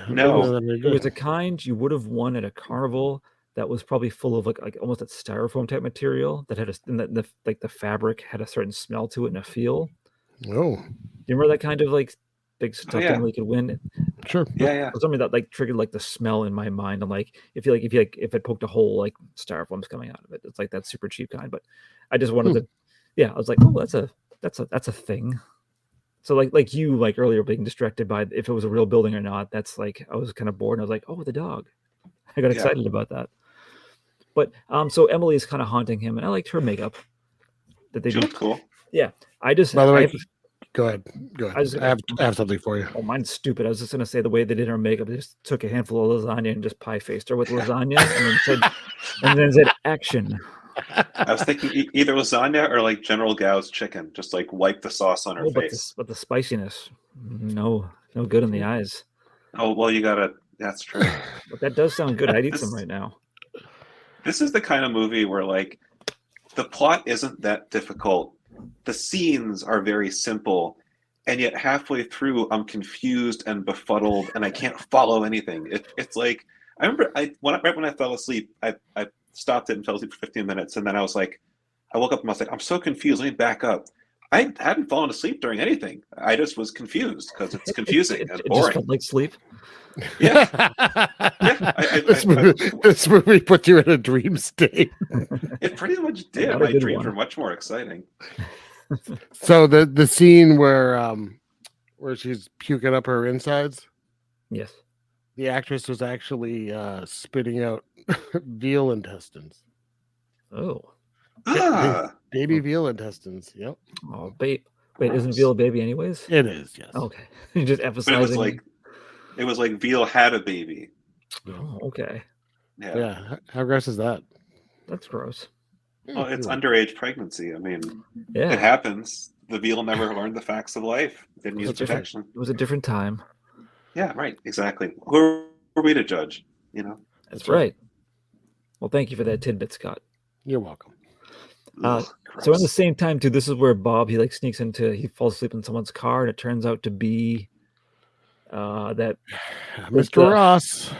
No. It was a kind you would have won at a carnival that was probably full of like almost that styrofoam type material that had the fabric had a certain smell to it and a feel. Oh. Do you remember that kind of like big stuff thing where you could win? Sure. Yeah. Something that like triggered like the smell in my mind. I'm like, if it poked a hole, like styrofoam's coming out of it. It's like that super cheap kind. But I just wanted to, I was like, oh, that's a thing. So like you like earlier being distracted by if it was a real building or not. That's like I was kind of bored and I was like, oh, the dog. I got excited about that. But so Emily is kind of haunting him, and I liked her makeup. That they She looked cool. Yeah, I just. By the way, go ahead. I have something for you. Oh, mine's stupid. I was just gonna say the way they did her makeup. They just took a handful of lasagna and just pie faced her with lasagna, and then said action. I was thinking either lasagna or like General Gao's chicken. Just like wipe the sauce on her face. But the spiciness, no good in the eyes. Oh well, you gotta. That's true. But that does sound good. I'd eat some right now. This is the kind of movie where like the plot isn't that difficult. The scenes are very simple, and yet halfway through I'm confused and befuddled and I can't follow anything. It's like I remember right when I fell asleep, I stopped it and fell asleep for 15 minutes, and then I was like, I woke up and I was like, I'm so confused. Let me back up. I hadn't fallen asleep during anything. I just was confused because it's confusing and boring. Just felt like sleep. Yeah. This movie put you in a dream state. It pretty much did. My dreams were much more exciting. So the scene where she's puking up her insides. Yes. The actress was actually spitting out veal intestines. Oh. Baby veal intestines. Yep. Oh, babe. Wait, isn't veal a baby anyways? It is, yes. Okay. You're just emphasizing. It was like veal had a baby. Oh, okay. Yeah. How gross is that? That's gross. Well, it's underage pregnancy. I mean, yeah, it happens. The veal never learned the facts of life. Didn't use protection. It was a different time. Yeah, right. Exactly. Who are we to judge? That's right. Well, thank you for that tidbit, Scott. You're welcome. So in the same time too, this is where Bob he falls asleep in someone's car, and it turns out to be that Mr. Ross.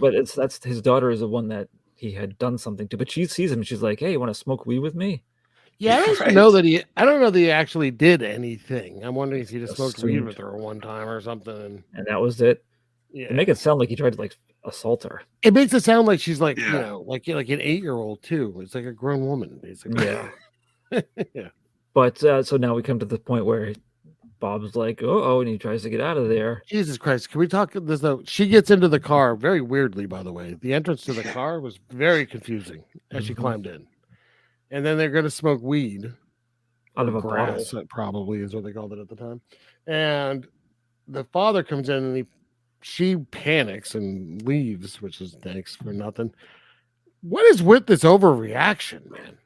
But that's his daughter is the one that he had done something to. But she sees him and she's like, "Hey, you want to smoke weed with me?" Yeah, I don't know that he actually did anything. I'm wondering if he just smoked weed with her one time or something. And that was it. Yeah. It makes it sound like he tried to like assault her. It makes it sound like she's like like an 8-year-old too. It's like a grown woman basically. Yeah. Yeah. But so now we come to the point where Bob's like, and he tries to get out of there. Jesus Christ. Can we talk this though? She gets into the car very weirdly, by the way. The entrance to the car was very confusing as she climbed in. And then they're going to smoke weed out of a grass, bottle. Probably is what they called it at the time. And the father comes in and she panics and leaves, which is thanks for nothing. What is with this overreaction, man?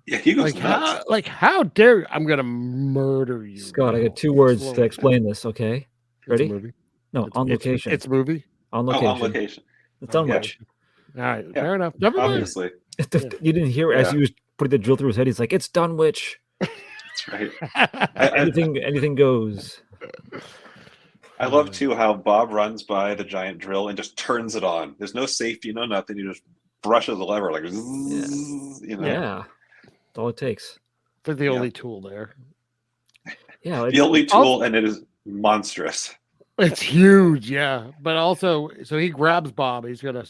Yeah, he goes nuts. How dare you? I'm gonna murder you, Scott. I got 2 words to explain this. Okay, ready? It's a movie. No, on location. It's a movie. On location. On location. It's on which. All right, fair enough. Never mind. Obviously, you didn't hear as he was putting the drill through his head. He's like, "It's Dunwich." That's right. Anything goes. I love too how Bob runs by the giant drill and just turns it on. There's no safety, no nothing. He just brushes the lever like, Yeah. That's all it takes. It's like the only tool there. Yeah. The only tool, and it is monstrous. It's huge, yeah. But also, so he grabs Bob. He's going to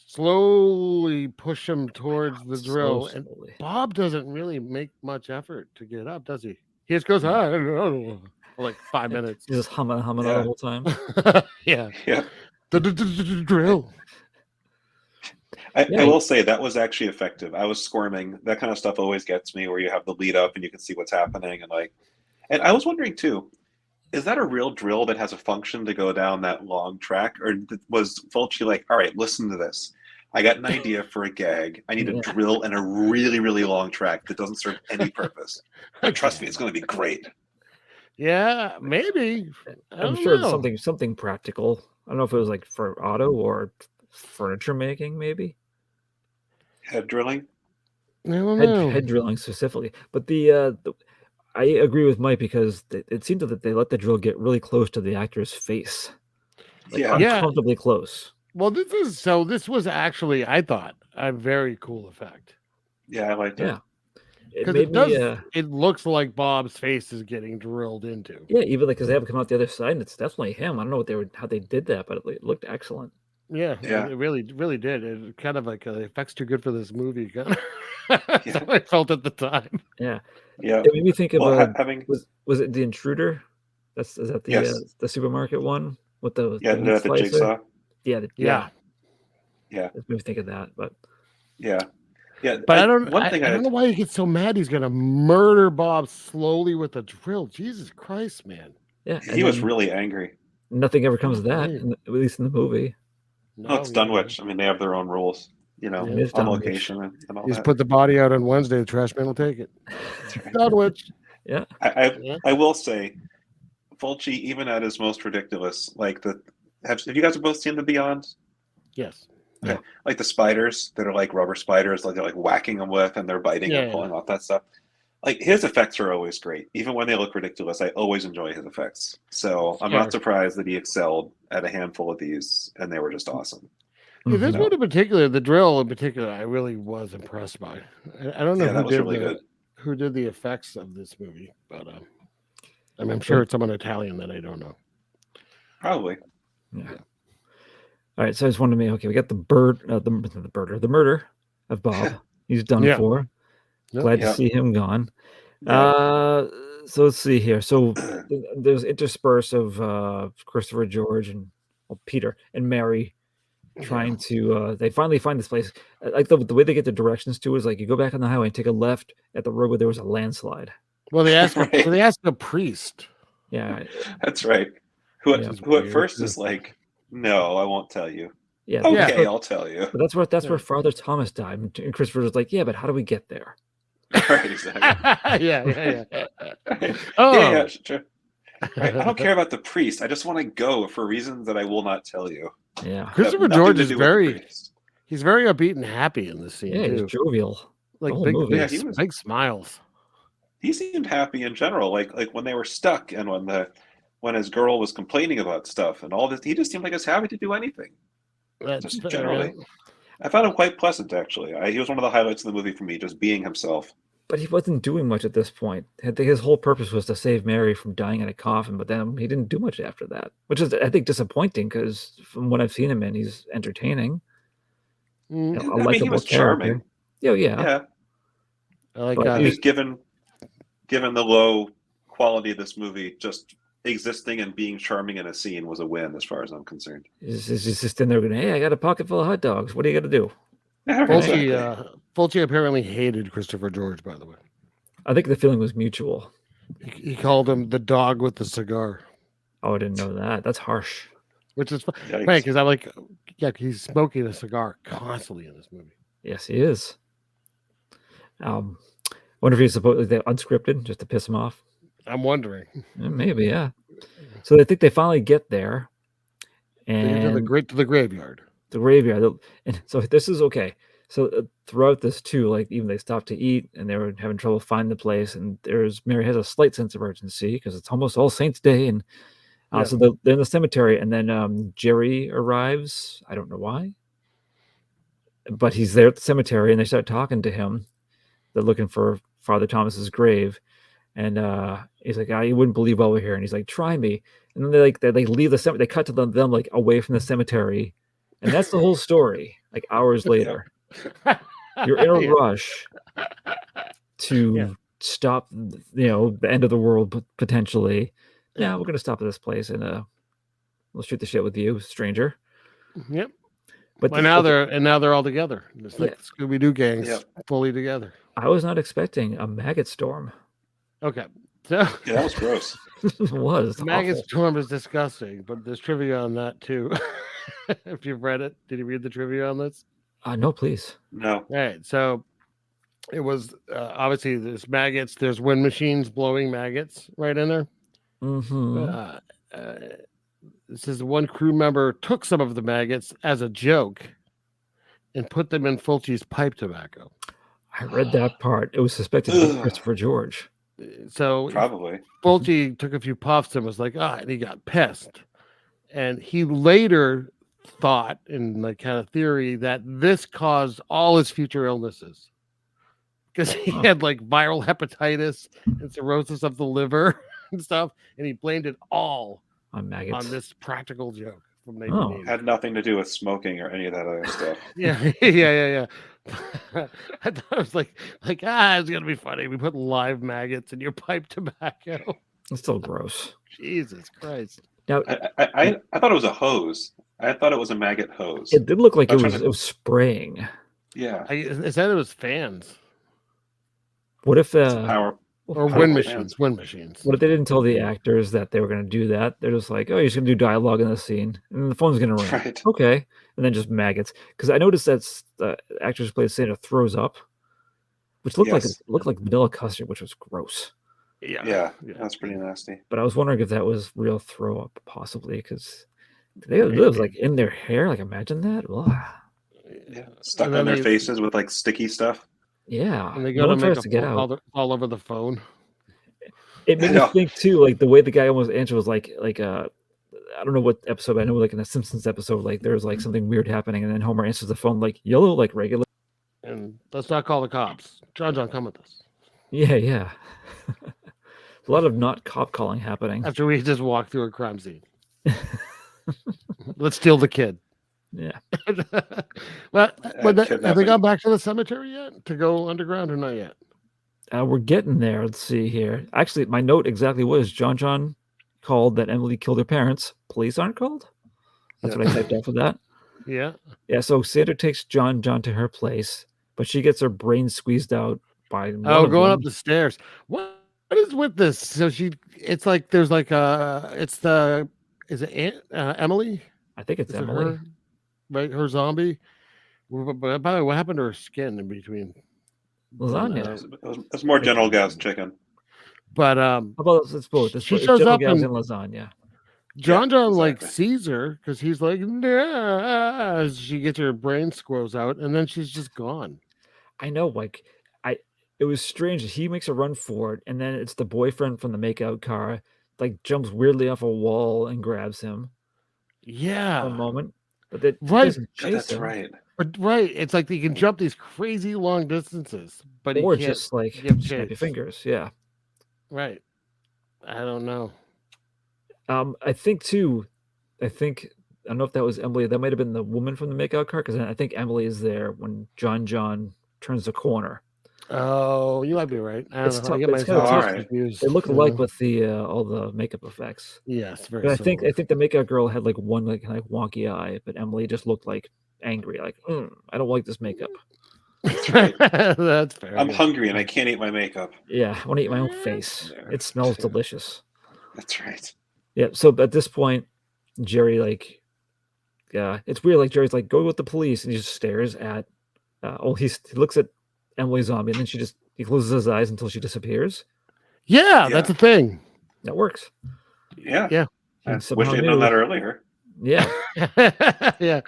slowly push him towards the So drill, and slowly. Bob doesn't really make much effort to get up, does he? He just goes for like 5 minutes. He's just humming the whole time. Yeah. Yeah. The drill. I will say that was actually effective. I was squirming. That kind of stuff always gets me, where you have the lead up and you can see what's happening, and I was wondering too, is that a real drill that has a function to go down that long track, or was Fulci like, all right, listen to this. I got an idea for a gag. I need a drill and a really, really long track that doesn't serve any purpose. But trust me, it's going to be great. Yeah, maybe. I'm sure it's something practical. I don't know if it was like for auto or furniture making, maybe. Head drilling? Head drilling specifically. But I agree with Mike because it seemed that they let the drill get really close to the actor's face. Uncomfortably close. Well, this was actually, I thought, a very cool effect. Yeah, I liked it. Yeah. Because it looks like Bob's face is getting drilled into. Yeah, even because they have come out the other side, and it's definitely him. I don't know how they did that, but it looked excellent. Yeah, it really did. It kind of like the effects too good for this movie. That's how I felt at the time. Yeah. It made me think of was it The Intruder? Is that the supermarket one with the the jigsaw? Yeah. It made me think of that, but but I don't know why he gets so mad. He's gonna murder Bob slowly with a drill. Jesus Christ, man! Yeah, he was really angry. Nothing ever comes of that, at least in the movie. No, it's Dunwich. I mean, they have their own rules, on location and all He's that. put the body out on Wednesday. The trash man will take it. Dunwich. Yeah. I will say, Fulci, even at his most ridiculous, have you guys both seen The Beyond? Yes. Okay. Like the spiders that are like rubber spiders, like they're like whacking them with, and they're biting and pulling off that stuff. Like his effects are always great, even when they look ridiculous. I always enjoy his effects, so I'm not surprised that he excelled at a handful of these, and they were just awesome. Yeah, this one in particular, the drill in particular, I really was impressed by. I don't know who did the effects of this movie, but I'm sure it's someone Italian that I don't know. Probably. Yeah. All right, so I just wanted to make we got the murder of Bob. He's done for. Glad to see him gone. So let's see here. So there's intersperse of Christopher George and Peter and Mary trying to. They finally find this place. Like the way they get the directions to is like you go back on the highway and take a left at the road where there was a landslide. Well, they asked. They asked the priest. Yeah, that's right. Who at first is like, "No, I won't tell you." Yeah, okay, I'll tell you. But that's where Father Thomas died, and Christopher was like, "Yeah, but how do we get there?" Right, exactly. yeah. Yeah, sure. Right. I don't care about the priest. I just want to go for reasons that I will not tell you. Yeah, Christopher George is he's very upbeat and happy in this scene. Yeah, he's jovial. Like big smiles. He seemed happy in general. Like when they were stuck and when his girl was complaining about stuff and all this, he just seemed like he was happy to do anything. Just generally. I found him quite pleasant, actually. He was one of the highlights of the movie for me, just being himself. But he wasn't doing much at this point. I think his whole purpose was to save Mary from dying in a coffin, but then he didn't do much after that, which is, I think, disappointing because from what I've seen him in, he's entertaining. He was charming. Yeah. I like that. He was given the low quality of this movie, just existing and being charming in a scene was a win as far as I'm concerned. He's just in there going, "Hey, I got a pocket full of hot dogs. What are you going to do?" Fulci apparently hated Christopher George, by the way. I think the feeling was mutual. He called him the dog with the cigar. Oh, I didn't know that. That's harsh. Which is funny because I'm like, he's smoking a cigar constantly in this movie. Yes, he is. I wonder if he's supposedly unscripted just to piss him off. I'm wondering. Maybe, yeah. So they think they finally get there, and to the graveyard. The graveyard, and so this is okay. So throughout this too, like even they stopped to eat, and they were having trouble finding the place. And Mary has a slight sense of urgency because it's almost All Saints Day, and so they're in the cemetery, and then Jerry arrives. I don't know why, but he's there at the cemetery, and they start talking to him. They're looking for Father Thomas's grave. And he's like, you wouldn't believe why we're here. And he's like, try me. And then they leave the cemetery. They cut to them like away from the cemetery. And that's the whole story. like hours later. You're in a rush to stop, the end of the world potentially. Yeah, we're gonna stop at this place and we'll shoot the shit with you, stranger. Yep. But now they're all together. It's like the Scooby-Doo gangs fully together. I was not expecting a maggot storm. Okay. So yeah, that was gross. It was. Maggot storm is disgusting, but there's trivia on that too. If you've read it, did you read the trivia on this? No, please. No. All right. So it was obviously there's maggots. There's wind machines blowing maggots right in there. Mm-hmm. It says one crew member took some of the maggots as a joke and put them in Fulci's pipe tobacco. I read that part. It was suspected to be Christopher George. So probably Fulci took a few puffs and was like, and he got pissed. And he later thought, in like kind of theory, that this caused all his future illnesses. Because he had like viral hepatitis and cirrhosis of the liver and stuff, and he blamed it all on maggots, on this practical joke from 1980. Had nothing to do with smoking or any of that other stuff. Yeah. I thought it was like it's gonna be funny. We put live maggots in your pipe tobacco. It's still gross. Jesus Christ! Now, I thought it was a hose. I thought it was a maggot hose. It did look like it was spraying. Yeah, I said it was fans. What if wind machines? Wind machines. What if they didn't tell the actors that they were going to do that? They're just like, "Oh, you're just going to do dialogue in the scene, and the phone's going to ring." Right. Okay, and then just maggots. Because I noticed that the actress who played Santa throws up, which looked like vanilla custard, which was gross. Yeah, that's pretty nasty. But I was wondering if that was real throw up, possibly, because it lives like in their hair. Like, imagine that. Ugh. Yeah, stuck on their faces with like sticky stuff. Yeah, and they got to make a all over the phone. It made me think too, like the way the guy almost answered was like I don't know what episode, but I know like in a Simpsons episode, like there's like something weird happening, and then Homer answers the phone like yellow, like regular. And let's not call the cops. John, come with us. Yeah. A lot of not cop calling happening. After we just walk through a crime scene. Let's steal the kid. Yeah. But have they gone back to the cemetery yet to go underground or not yet? We're getting there. Let's see here. Actually, my note exactly was John called that Emily killed her parents. Police aren't called. That's what I typed out for that. Yeah. Yeah. So Sandra takes John to her place, but she gets her brain squeezed out by going up the stairs. What is with this? So it's like there's like is it Emily? I think it's Emily. Her? Right, her zombie. By the way, what happened to her skin in between? Lasagna. It was more General Gas chicken. But how about it's both? She shows up in lasagna. John like sees her because he's like, nah. She gets her brain squirrels out, and then she's just gone. I know, like it was strange. He makes a run for it, and then it's the boyfriend from the makeout car, like jumps weirdly off a wall and grabs him. Yeah, for a moment. But that that's right. But it's like he can jump these crazy long distances, but or he can't just like snap your fingers. Yeah, right. I don't know. I think too. I don't know if that was Emily. That might have been the woman from the makeout car because I think Emily is there when John turns the corner. Oh, you might be right. I don't know. I get myself confused. They look alike with the all the makeup effects. Yes, very. But I think the makeout girl had like one like wonky eye, but Emily just looked like angry. Like, I don't like this makeup. That's right. That's fair. I'm hungry and I can't eat my makeup. Yeah, I want to eat my own face. It smells delicious. That's right. Yeah. So at this point, Jerry it's weird. Like Jerry's like, go with the police, and he just stares at. He looks at Emily Zombie, and then he closes his eyes until she disappears. Yeah, that's a thing. That works. Yeah. I wish they'd known that earlier. Yeah. Yeah.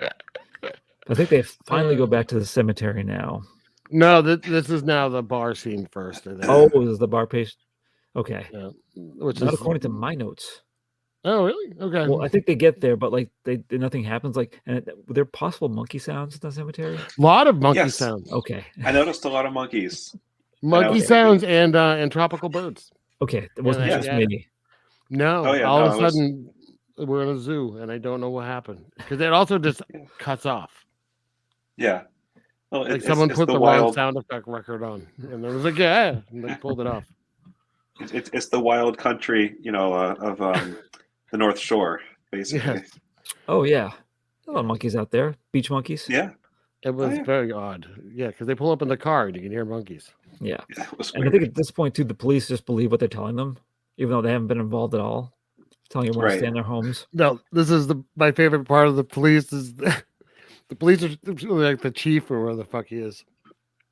I think they finally go back to the cemetery now. No, this is now the bar scene first. Oh, this is the bar page. Okay. Yeah. Which is according to my notes. Oh, really? Okay. Well, I think they get there, but like nothing happens. Like, and were there possible monkey sounds in the cemetery? A lot of monkey sounds. Okay. I noticed a lot of monkeys. Monkey sounds and tropical birds. Okay, it wasn't just me. No, all of a sudden we're in a zoo, and I don't know what happened because it also just cuts off. Yeah. Well, Like someone put the wrong sound effect record on, and it was like, yeah, and they pulled it off. It's the wild country, of the North Shore, basically. Yes. Oh yeah, a lot of monkeys out there, beach monkeys. Yeah, it was very odd. Yeah, because they pull up in the car and you can hear monkeys. Yeah, it was and weird. I think at this point too, the police just believe what they're telling them, even though they haven't been involved at all. Telling everyone to stay in their homes. No, this is my favorite part of the police is the police are like the chief or where the fuck he is.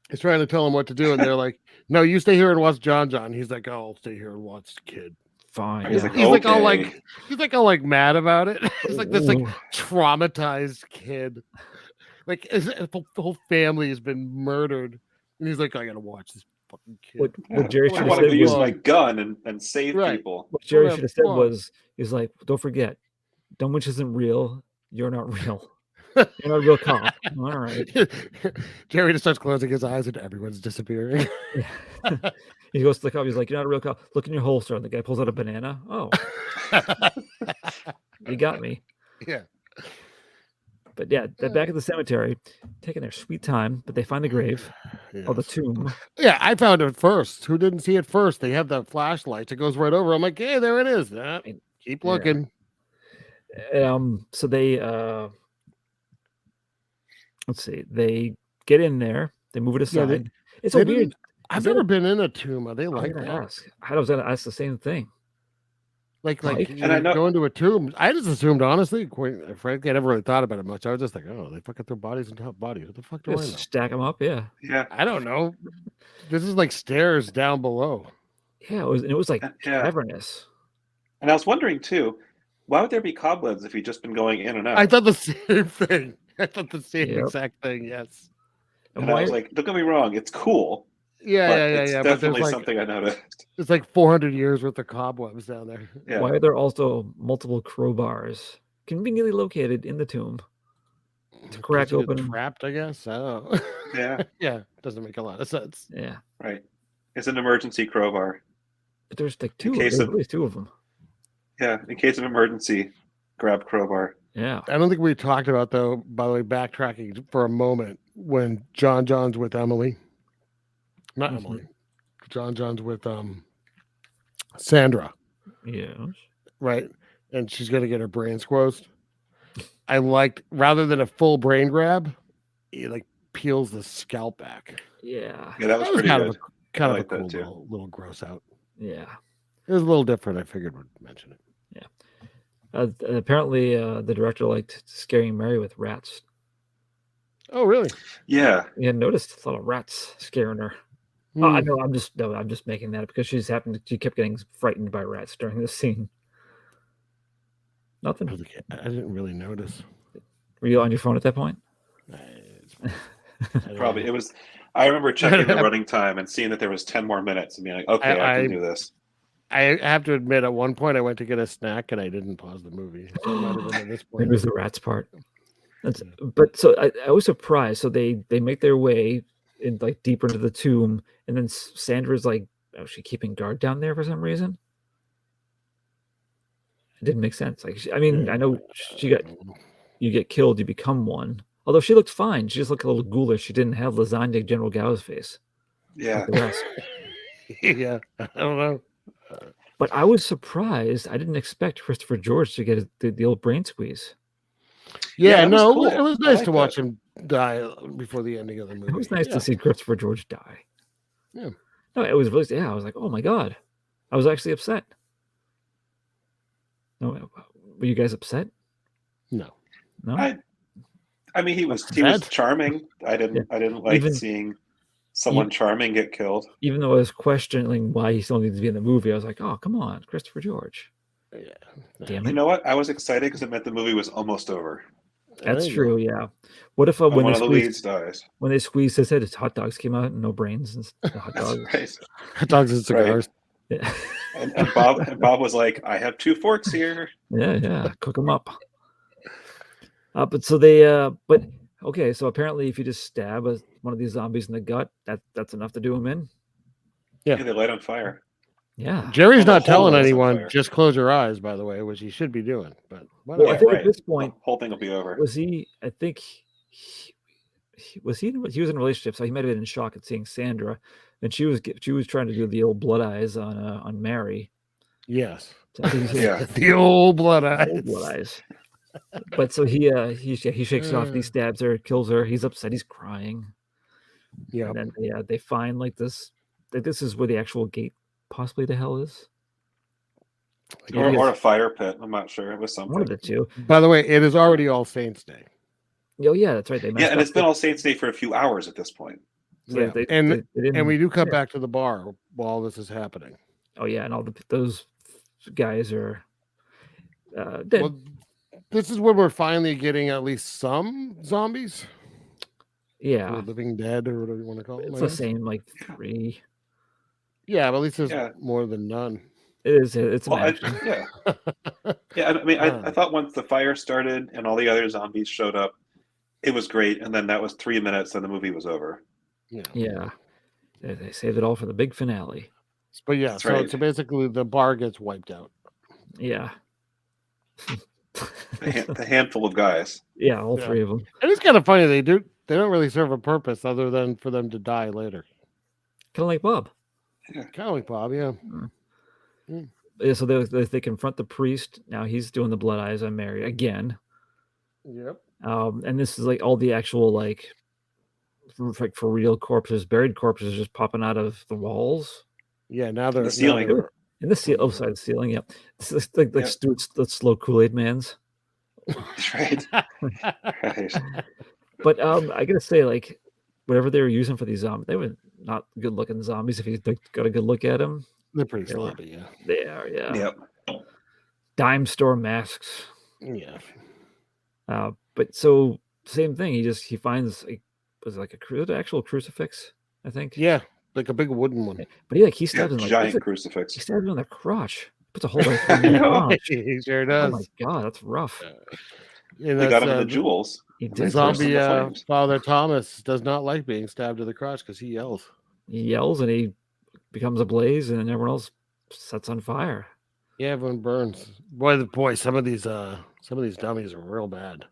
He's trying to tell him what to do, and they're like, "No, you stay here and watch John John." He's like, "Oh, I'll stay here and watch the kid." Fine. He's like all like mad about it. It's like this like traumatized kid. Like the whole family has been murdered, and he's like, "I gotta watch this fucking kid." What Jerry should have said to use my gun and save people. What Jerry should have said was, "He's like, don't forget, Dunwich isn't real. You're not real. You're not a real cop." All right. Jerry just starts closing his eyes and everyone's disappearing. He goes to the cop. He's like, "You're not a real cop. Look in your holster." And the guy pulls out a banana. Oh, you got me. Yeah. But yeah, they're back at the cemetery, taking their sweet time, but they find the grave or the tomb. Yeah, I found it first. Who didn't see it first? They have the flashlights. It goes right over. I'm like, hey, there it is. Keep looking. So they let's see. They get in there. They move it aside. It's so weird. I've never been in a tomb. Are they like that? I was going to ask the same thing. Like and I go into a tomb. I just assumed, honestly, quite frankly, I never really thought about it much. I was just like, oh, they fucking throw bodies on top of bodies. What the fuck do I know? Stack them up, yeah. Yeah. I don't know. This is like stairs down below. Yeah, it was like cavernous. And I was wondering too, why would there be cobwebs if you'd just been going in and out? I thought the same thing. I thought the same exact thing. Yes. And I was like, don't get me wrong, it's cool. Yeah. It's definitely something I noticed. It's like 400 years worth of cobwebs down there. Yeah. Why are there also multiple crowbars conveniently located in the tomb to crack open? Trapped, I guess. I don't know. Yeah. Yeah. Doesn't make a lot of sense. Yeah. Right. It's an emergency crowbar. But there's like at least two of them. Yeah. In case of emergency, grab crowbar. Yeah. I don't think we talked about, though, by the way, backtracking for a moment, when John John's with Emily. Not Emily. John John's with Sandra. Yes. Right. And she's going to get her brain squozed. I liked, rather than a full brain grab, he like peels the scalp back. Yeah. Yeah, that was pretty good. Kind of a cool little gross out. Yeah. It was a little different. I figured we'd mention it. Yeah. Apparently, the director liked scaring Mary with rats. Oh, really? Yeah. Yeah, noticed a lot of rats scaring her. Oh, I know. I'm just making that up because she kept getting frightened by rats during this scene. Nothing. I didn't really notice. Were you on your phone at that point? Probably. It was. I remember checking the running time and seeing that there was 10 more minutes and being like, okay, I can do this. I have to admit, at one point I went to get a snack and I didn't pause the movie. So it might have been at this point. Maybe it was the rats part. But so I was surprised. So they make their way in like deeper into the tomb, and then Sandra's like, "Oh, she keeping guard down there for some reason." It didn't make sense. Like, I know you get killed, you become one. Although she looked fine, she just looked a little ghoulish. She didn't have lasagna General Gao's face. Yeah. Like the rest. Yeah, I don't know. But I was surprised. I didn't expect Christopher George to get the old brain squeeze. Yeah, no, cool. It was nice to watch him die before the ending of the movie. It was nice to see Christopher George die. Yeah. No, it was really, I was like, oh my God. I was actually upset. No, were you guys upset? No. I mean, he was charming. I didn't like seeing someone charming get killed. Even though I was questioning why he still needs to be in the movie, I was like, oh, come on, Christopher George. Yeah. Damn it. You know what? I was excited because it meant the movie was almost over. That's true, yeah. What if when one of the leads dies? When they squeezed his head, his hot dogs came out and no brains and hot dogs. Right. Hot dogs and cigars. Right. Yeah. and Bob was like, I have 2 forks here. Yeah. Cook them up. But so they okay, so apparently if you just stab one of these zombies in the gut, that's enough to do them in. Yeah, they light on fire. Yeah. Jerry's not telling anyone, just close your eyes, by the way, which he should be doing. But I think at this point, the whole thing will be over. Was he? I think he was in a relationship, so he might have been in shock at seeing Sandra, and she was trying to do the old blood eyes on Mary. Yes. So I think the old blood eyes. Old blood eyes. But so he shakes it off and he stabs her, kills her. He's upset. He's crying. Yeah. And then they find like this. This is where the actual gate possibly to hell is. Or a fire pit. I'm not sure. It was something. One of the two. By the way, it is already All Saints Day. Oh yeah, that's right. And it's been All Saints Day for a few hours at this point. So yeah, and we do cut back to the bar while this is happening. Oh yeah, and all those guys are dead. Well, this is when we're finally getting at least some zombies. Yeah, or living dead, or whatever you want to call it. It's the same, like 3. Yeah, but at least there's more than none. It is. It's yeah. Yeah, I mean, I thought once the fire started and all the other zombies showed up, it was great, and then that was 3 minutes, and the movie was over. Yeah. They saved it all for the big finale. But yeah, so basically the bar gets wiped out. Yeah. The handful of guys. Yeah, all 3 of them. And it's kind of funny they don't really serve a purpose other than for them to die later. Kind of like Bob. Yeah, kind of like Bob. Yeah. Yeah, so they confront the priest. Now he's doing the blood eyes on Mary again. Yep. And this is like all the actual like for real corpses, buried corpses just popping out of the walls. Yeah, now they're the ceiling. In the ceiling, side of the ceiling. Yeah, it's like Stuart's the slow Kool-Aid man's. Right. Right. But I gotta say, like, whatever they were using for these zombies, they were not good-looking zombies. If you got a good look at them, they're pretty sloppy. Yeah, they are. Yeah. Yep. Dime store masks. Yeah. But so same thing. He finds an actual crucifix, I think. Yeah, like a big wooden one. But he stabs him giant crucifix. He stabs him in the crotch. Puts a hole right in the crotch. He sure does. Oh my god, that's rough. They got him the jewels. The zombie Father Thomas does not like being stabbed to the crotch because he yells. He yells and he becomes ablaze, and everyone else sets on fire. Yeah, everyone burns. Boy, some of these dummies are real bad.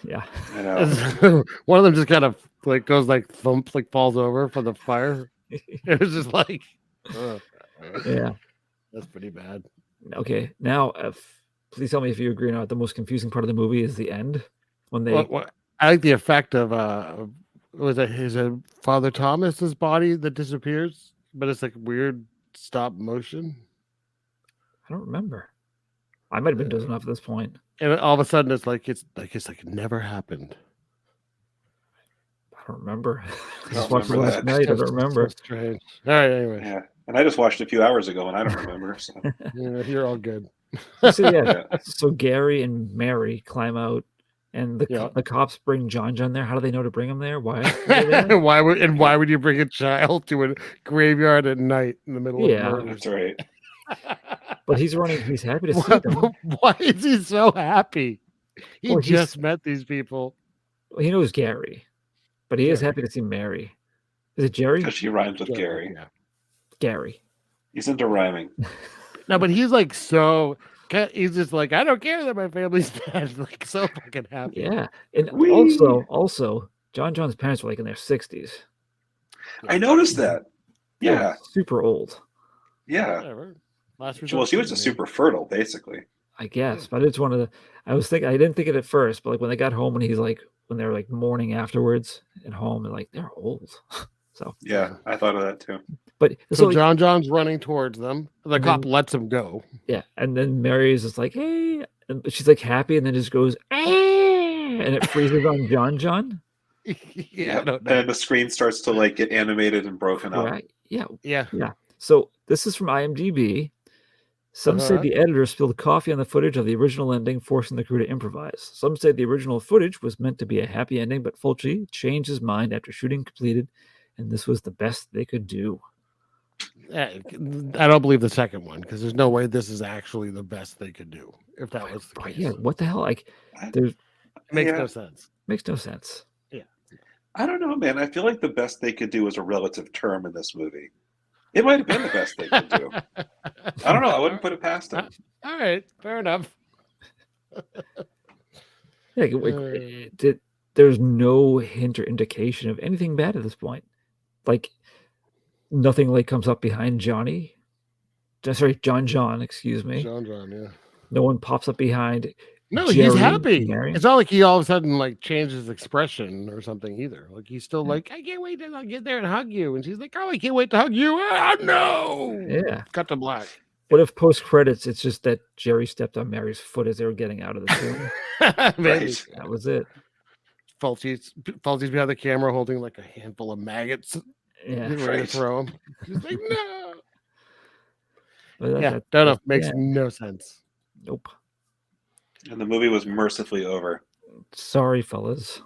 Yeah, I know. One of them just kind of like goes like thump, like falls over from the fire. It was just like, yeah, that's pretty bad. Okay, now please tell me if you agree or not. The most confusing part of the movie is the end when they. I like the effect of is it Father Thomas's body that disappears, but it's like weird stop motion. I don't remember. I might have been dozing off at this point. And all of a sudden, it's like it never happened. I don't remember. I just watched it last night. I don't remember. So strange. All right, anyway. Yeah, and I just watched it a few hours ago, and I don't remember. So. Yeah, you're all good. So Gary and Mary climb out, and the cops bring John there. How do they know to bring him there? Why? Why would you bring a child to a graveyard at night in the middle of murder? That's right. But he's running. He's happy to see them. Why is he so happy? He just met these people. Well, he knows Gary, but he is happy to see Mary. Is it Jerry? Because she rhymes with Gary. Yeah. Gary. He's into rhyming. No, but he's like so. He's just like, I don't care that my family's dead. Like so fucking happy. Yeah, and also, John's parents were like in their 60s. I noticed that. Yeah, super old. Yeah. Whatever. Well, she was just super fertile, basically. I guess, but it's one of the. I didn't think it at first, but like when they got home and when they were like mourning afterwards at home, and like they're old. So yeah, I thought of that too. But so John's running towards them. The cop lets him go. Yeah, and then Mary's just like, hey, and she's like happy, and then just goes, and it freezes on John. Yeah, and the screen starts to like get animated and broken up. Right. Yeah. Yeah. So this is from IMDb. Some say the editor spilled coffee on the footage of the original ending, forcing the crew to improvise. Some say the original footage was meant to be a happy ending, but Fulci changed his mind after shooting completed, and this was the best they could do. I don't believe the second one, because there's no way this is actually the best they could do. If that was the case. Yeah, what the hell? Like, it makes no sense. Makes no sense. Yeah. I don't know, man. I feel like the best they could do is a relative term in this movie. It might have been the best they could do. I don't know. I wouldn't put it past them. All right, fair enough. Yeah, there's no hint or indication of anything bad at this point. Like, nothing like comes up behind Johnny. Sorry, John, excuse me. John, yeah. No one pops up behind. No, Jerry he's happy. Marion. It's not like he all of a sudden like changes his expression or something either. Like he's still like, I can't wait to get there and hug you. And she's like, oh, I can't wait to hug you. Oh no. Yeah. Cut to black. What if post credits it's just that Jerry stepped on Mary's foot as they were getting out of the tomb? Right. That was it. Fulci's behind the camera holding like a handful of maggots. Yeah. Ready to throw him. She's like, no. That don't know. Makes no sense. Nope. And the movie was mercifully over. Sorry, fellas.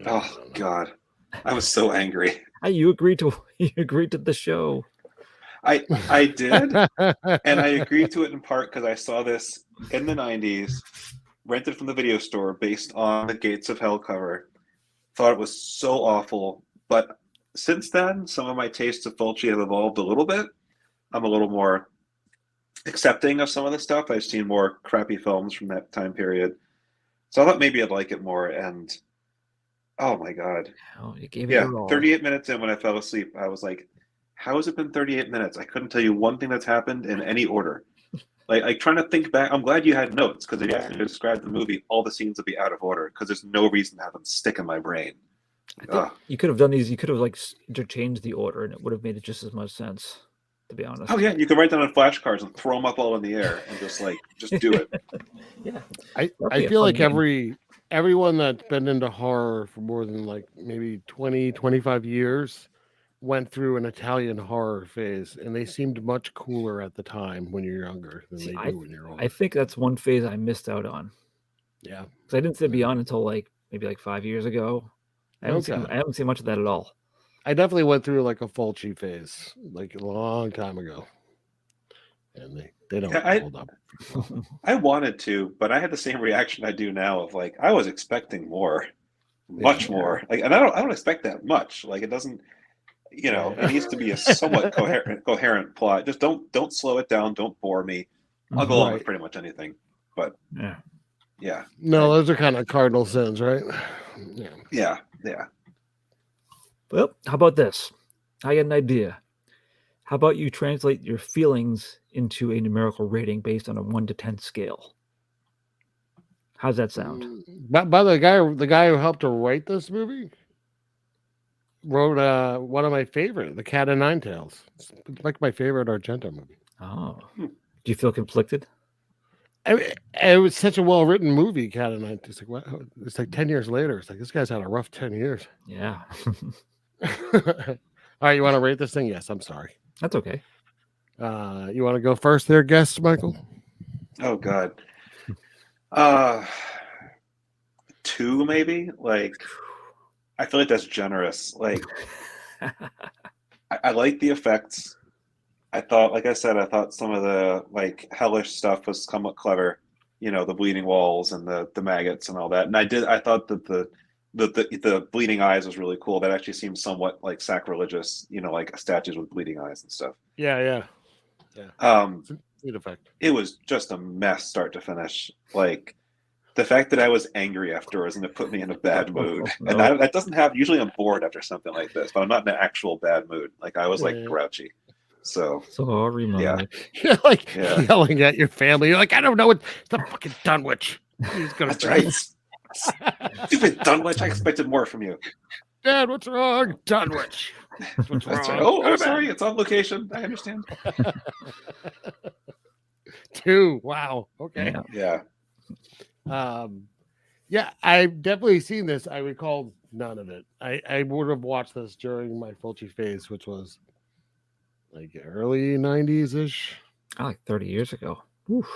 Oh God, I was so angry. You agreed to the show. I did, and I agreed to it in part because I saw this in the 90s, rented from the video store based on the Gates of Hell cover. Thought it was so awful, but since then, some of my tastes of Fulci have evolved a little bit. I'm a little more accepting of some of the stuff. I've seen more crappy films from that time period, so I thought maybe I'd like it more. And oh my God, you gave it 38 minutes in when I fell asleep, I was like, how has it been 38 minutes? I couldn't tell you one thing that's happened in any order. Like trying to think back. I'm glad you had notes, because if you actually described the movie, all the scenes would be out of order because there's no reason to have them stick in my brain. I think you could have done these. You could have like interchanged the order, and it would have made it just as much sense. To be honest. Oh yeah, you can write down on flashcards and throw them up all in the air and just do it. Yeah, I feel like everyone that's been into horror for more than like maybe 20-25 years went through an Italian horror phase, and they seemed much cooler at the time when you're younger than they do when you're older. I think that's one phase I missed out on. Yeah, because I didn't see Beyond until maybe 5 years ago. I haven't seen much of that at all. I definitely went through like a Fulci phase, like a long time ago, and they don't hold up. I wanted to, but I had the same reaction I do now of like I was expecting more, much more. Like, and I don't expect that much. Like, it doesn't, it needs to be a somewhat coherent plot. Just don't slow it down. Don't bore me. I'll go along with pretty much anything. But yeah. No, those are kind of cardinal sins, right? Yeah. Well, how about this? I got an idea. How about you translate your feelings into a numerical rating based on a 1 to 10 scale? How's that sound? By the guy who helped to write this movie wrote one of my favorite, The Cat o' Nine Tails. It's like my favorite Argento movie. Oh, do you feel conflicted? I mean, it was such a well-written movie, Cat o' Nine Tails. It's like, what? It's like 10 years later. It's like, this guy's had a rough 10 years. Yeah. All right, you want to rate this thing? Yes, I'm sorry. That's okay. You want to go first there, guest, Michael? Oh God. 2 maybe. Like, I feel like that's generous. Like, I like the effects. I thought some of the like hellish stuff was somewhat clever. The bleeding walls and the maggots and all that. And I thought that the bleeding eyes was really cool. That actually seemed somewhat like sacrilegious, like statues with bleeding eyes and stuff. Yeah. Neat effect. It was just a mess, start to finish. Like, the fact that I was angry afterwards and it put me in a bad mood. And that doesn't happen. Usually I'm bored after something like this, but I'm not in an actual bad mood. Like, I was like grouchy. So sorry, Mom. Yeah. You're like yelling at your family. You're like, I don't know what the fucking Dunwich. That's right. Stupid Dunwich. I expected more from you. Dad, what's wrong? Dunwich. What's wrong? Right. Oh, sorry. It's on location. I understand. 2. Wow. Okay. Yeah. I've definitely seen this. I recall none of it. I would have watched this during my Fulci phase, which was like early 90s ish. Like 30 years ago. Oof.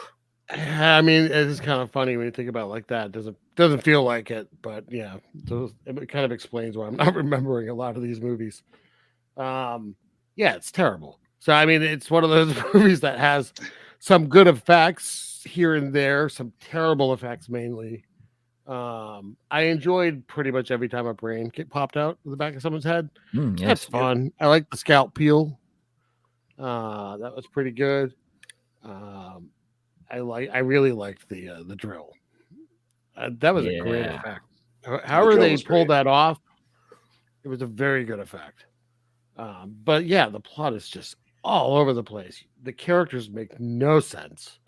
I mean, it's kind of funny when you think about it like that. Doesn't feel like it, but yeah, it kind of explains why I'm not remembering a lot of these movies. It's terrible. So I mean, it's one of those movies that has some good effects here and there, some terrible effects mainly. I enjoyed pretty much every time a brain popped out of the back of someone's head. Yes. That's fun. I like the scalp peel. That was pretty good. I really liked the drill. That was a great effect. However they was pulled great. that off, it was a very good effect. But yeah, the plot is just all over the place. The characters make no sense.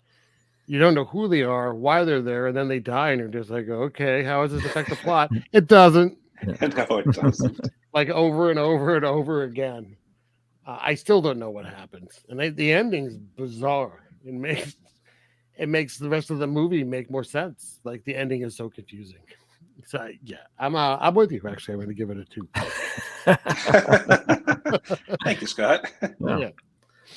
You don't know who they are, why they're there, and then they die, and you're just like, okay, how does this affect the plot? It doesn't. No, it doesn't. Like over and over and over again. I still don't know what happens, and the ending's bizarre. It makes the rest of the movie make more sense. Like the ending is so confusing. So yeah, I'm with you. Actually, I'm going to give it a 2. Thank you, Scott. Wow. Yeah.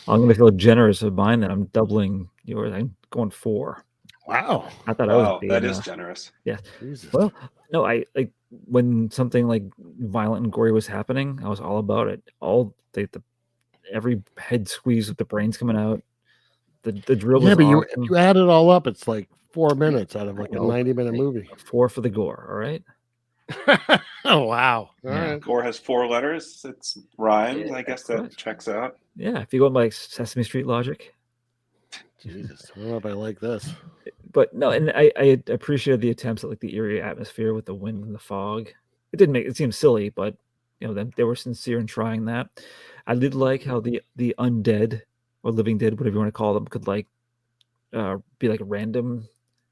I'm going to feel generous of mine that I'm doubling yours. I'm going 4. Wow. I thought I was Wow, being, that is generous. Yeah. Jesus. Well, no, I like when something like violent and gory was happening, I was all about it. All the every head squeeze with the brains coming out. The drill was but awesome. you add it all up, it's like 4 minutes out of like a Well, 90-minute movie. 4 for the gore, all right? Oh wow. All Yeah. right. Gore has 4 letters. It's rhymes. Yeah, I guess that's that right. checks out. Yeah, if you go by Sesame Street logic. Jesus. I don't know if I like this. But no, and I appreciated the attempts at like the eerie atmosphere with the wind and the fog. It seemed silly, but you know, they were sincere in trying that. I did like how the undead or living dead, whatever you want to call them, could like be like random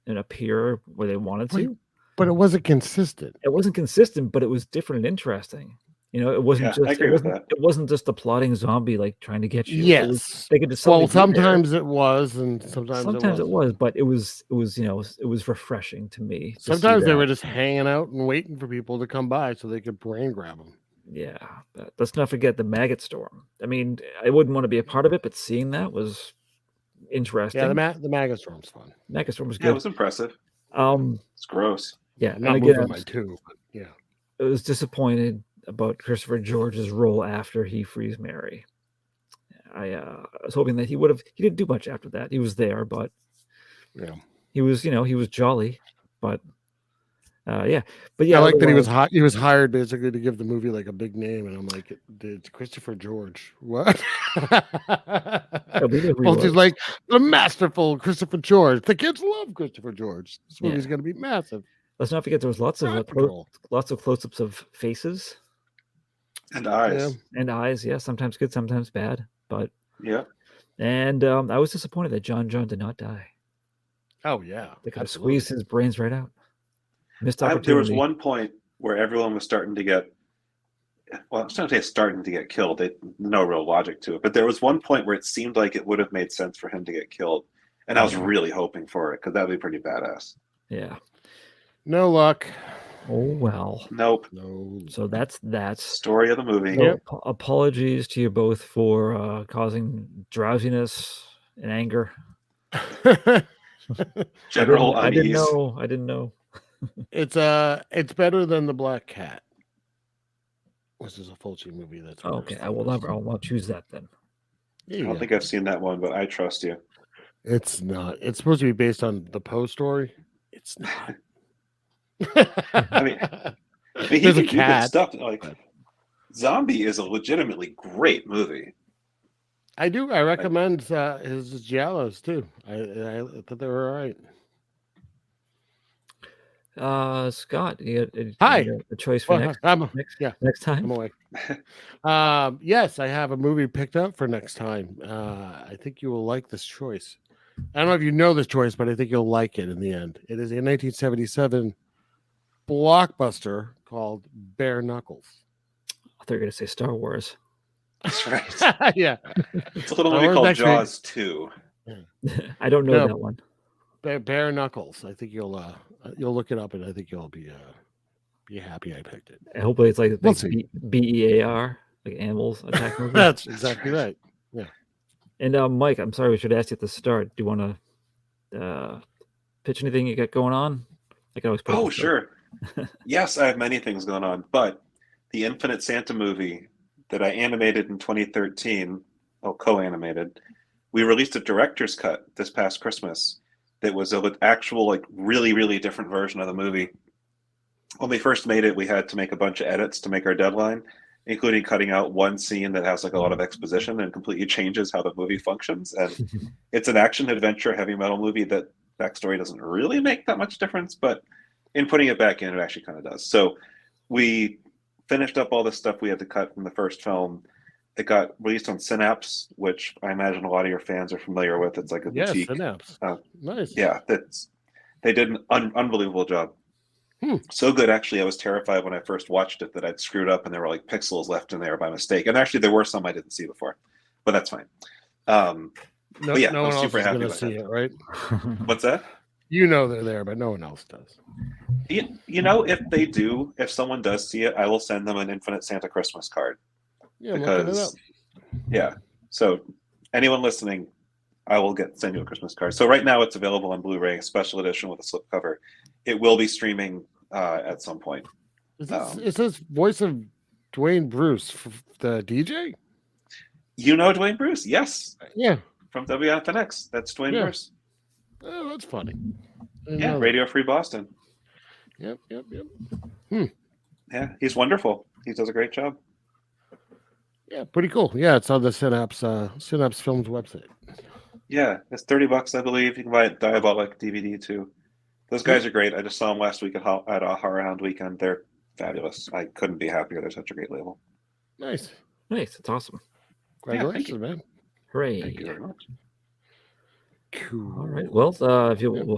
and appear where they wanted to. But it wasn't consistent. It wasn't consistent, but it was different and interesting. You know, it wasn't Yeah, I agree with that. It wasn't just a plotting zombie like trying to get you. Yes. They could just Well, suddenly be there. sometimes it was, and sometimes it was, but it was you know, it was refreshing to me. To see Sometimes they that. were just hanging out and waiting for people to come by so they could brain grab them. Yeah, but let's not forget the maggot storm. I mean, I wouldn't want to be a part of it, but seeing that was interesting. Yeah, the maggot storm's fun. Maggot storm was good. Yeah, it was impressive. It's gross. Yeah, I'm not and again, moving my 2, but yeah. I was disappointed about Christopher George's role after he frees Mary. I was hoping that he didn't do much after that. He was there, but yeah, he was jolly, but yeah, but yeah, I like that he was hired basically to give the movie like a big name, and I'm like, it's Christopher George. What? Fulci's like the masterful Christopher George. The kids love Christopher George. This movie's going to be massive. Let's not forget there was lots of close-ups of faces and eyes. Yeah. And eyes, yeah, sometimes good, sometimes bad, but yeah. And I was disappointed that John did not die. Oh yeah, they could have squeezed his brains right out. Missed opportunity. There was one point where everyone was starting to get. Well, I'm not saying starting to get killed. No real logic to it, but there was one point where it seemed like it would have made sense for him to get killed, and I was really hoping for it because that would be pretty badass. Yeah. No luck. Oh well. Nope. No. So that's story of the movie. So, apologies to you both for causing drowsiness and anger. General I unease. I didn't know. It's better than The Black Cat. This is a Fulci movie. That's okay. I will choose that then. I don't think I've seen that one, but I trust you. It's not. It's supposed to be based on the Poe story. It's not. I mean, there's a cat. Stuff like Zombie is a legitimately great movie. I recommend his giallos too. I thought they were all right. Scott, you got a choice for next time? I'm away. Yes, I have a movie picked up for next time. I think you will like this choice. I don't know if you know this choice, but I think you'll like it in the end. It is a 1977 blockbuster called Bare Knuckles. I thought you were going to say Star Wars. That's right. Yeah. It's a little movie called Jaws 2. I don't know that one. Bare Knuckles. I think you'll look it up, and I think you'll be happy I picked it. Hopefully it's like BEAR, like animals attack movie. That's exactly right. Yeah. And Mike, I'm sorry, we should ask you at the start. Do you want to pitch anything you got going on? I can always put. Oh, sure. Yes, I have many things going on, but the Infinite Santa movie that I animated in 2013, co-animated, we released a director's cut this past Christmas that was an actual, like, really, really different version of the movie. When we first made it, we had to make a bunch of edits to make our deadline, including cutting out one scene that has like a lot of exposition and completely changes how the movie functions. And it's an action adventure heavy metal movie that backstory doesn't really make that much difference, but in putting it back in, it actually kind of does. So we finished up all the stuff we had to cut from the first film. It got released on Synapse, which I imagine a lot of your fans are familiar with. It's like a boutique. Synapse. Nice. Yeah, they did an unbelievable job. So good, actually. I was terrified when I first watched it that I'd screwed up and there were like pixels left in there by mistake. And actually, there were some I didn't see before, but that's fine. No but yeah, one I'm else super is happy going to with see it, right? What's that? You know they're there, but no one else does. You know, if someone does see it, I will send them an Infinite Santa Christmas card. Yeah, I'm looking it up. Yeah. So anyone listening, I will send you a Christmas card. So right now it's available on Blu-ray, special edition with a slipcover. It will be streaming at some point. Is this voice of Dwayne Bruce, the DJ? You know Dwayne Bruce? Yes. Yeah. From WFNX. That's Dwayne Bruce. Oh, that's funny. Yeah, Radio Free Boston. Yep. Yeah, he's wonderful. He does a great job. Yeah, pretty cool. Yeah, it's on the Synapse Films website. Yeah, it's $30, I believe. You can buy it Diabolic DVD too. Those guys are great. I just saw them last week at a Horror Hound weekend. They're fabulous. I couldn't be happier. They're such a great label. Nice. It's awesome. Congratulations, man. Hooray. Thank you very much. Cool. All right. Well,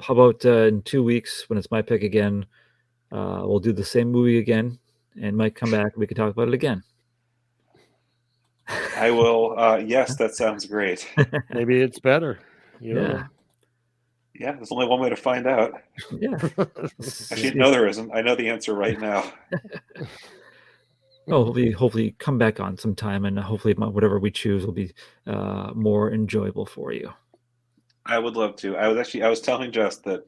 how about in 2 weeks when it's my pick again? We'll do the same movie again, and Mike come back and we can talk about it again. I will. Yes, that sounds great. Maybe it's better. Yeah. Yeah, there's only one way to find out. Yeah. Actually, no, there isn't. I know the answer right now. Oh, hopefully come back on sometime, and hopefully whatever we choose will be more enjoyable for you. I would love to. I was telling Jess that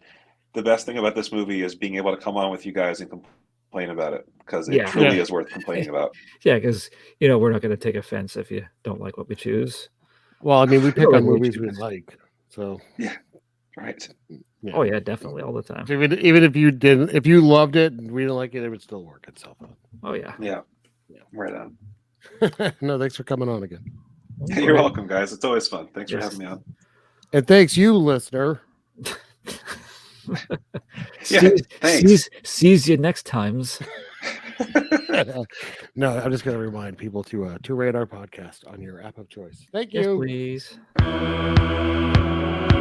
the best thing about this movie is being able to come on with you guys and complain about it, because it truly is worth complaining about. Yeah, because we're not going to take offense if you don't like what we choose. Well, I mean, we pick on movies we like, so yeah, right. Yeah. Oh yeah, definitely all the time. So even if you loved it and we didn't like it, it would still work itself out. Oh yeah. Yeah. Right on. No, thanks for coming on again. Yeah, you're welcome, guys. It's always fun. Thanks for having me on. And thanks you, listener. Sees you next times. No, I'm just going to remind people to rate our podcast on your app of choice. Thank you. Yes, please.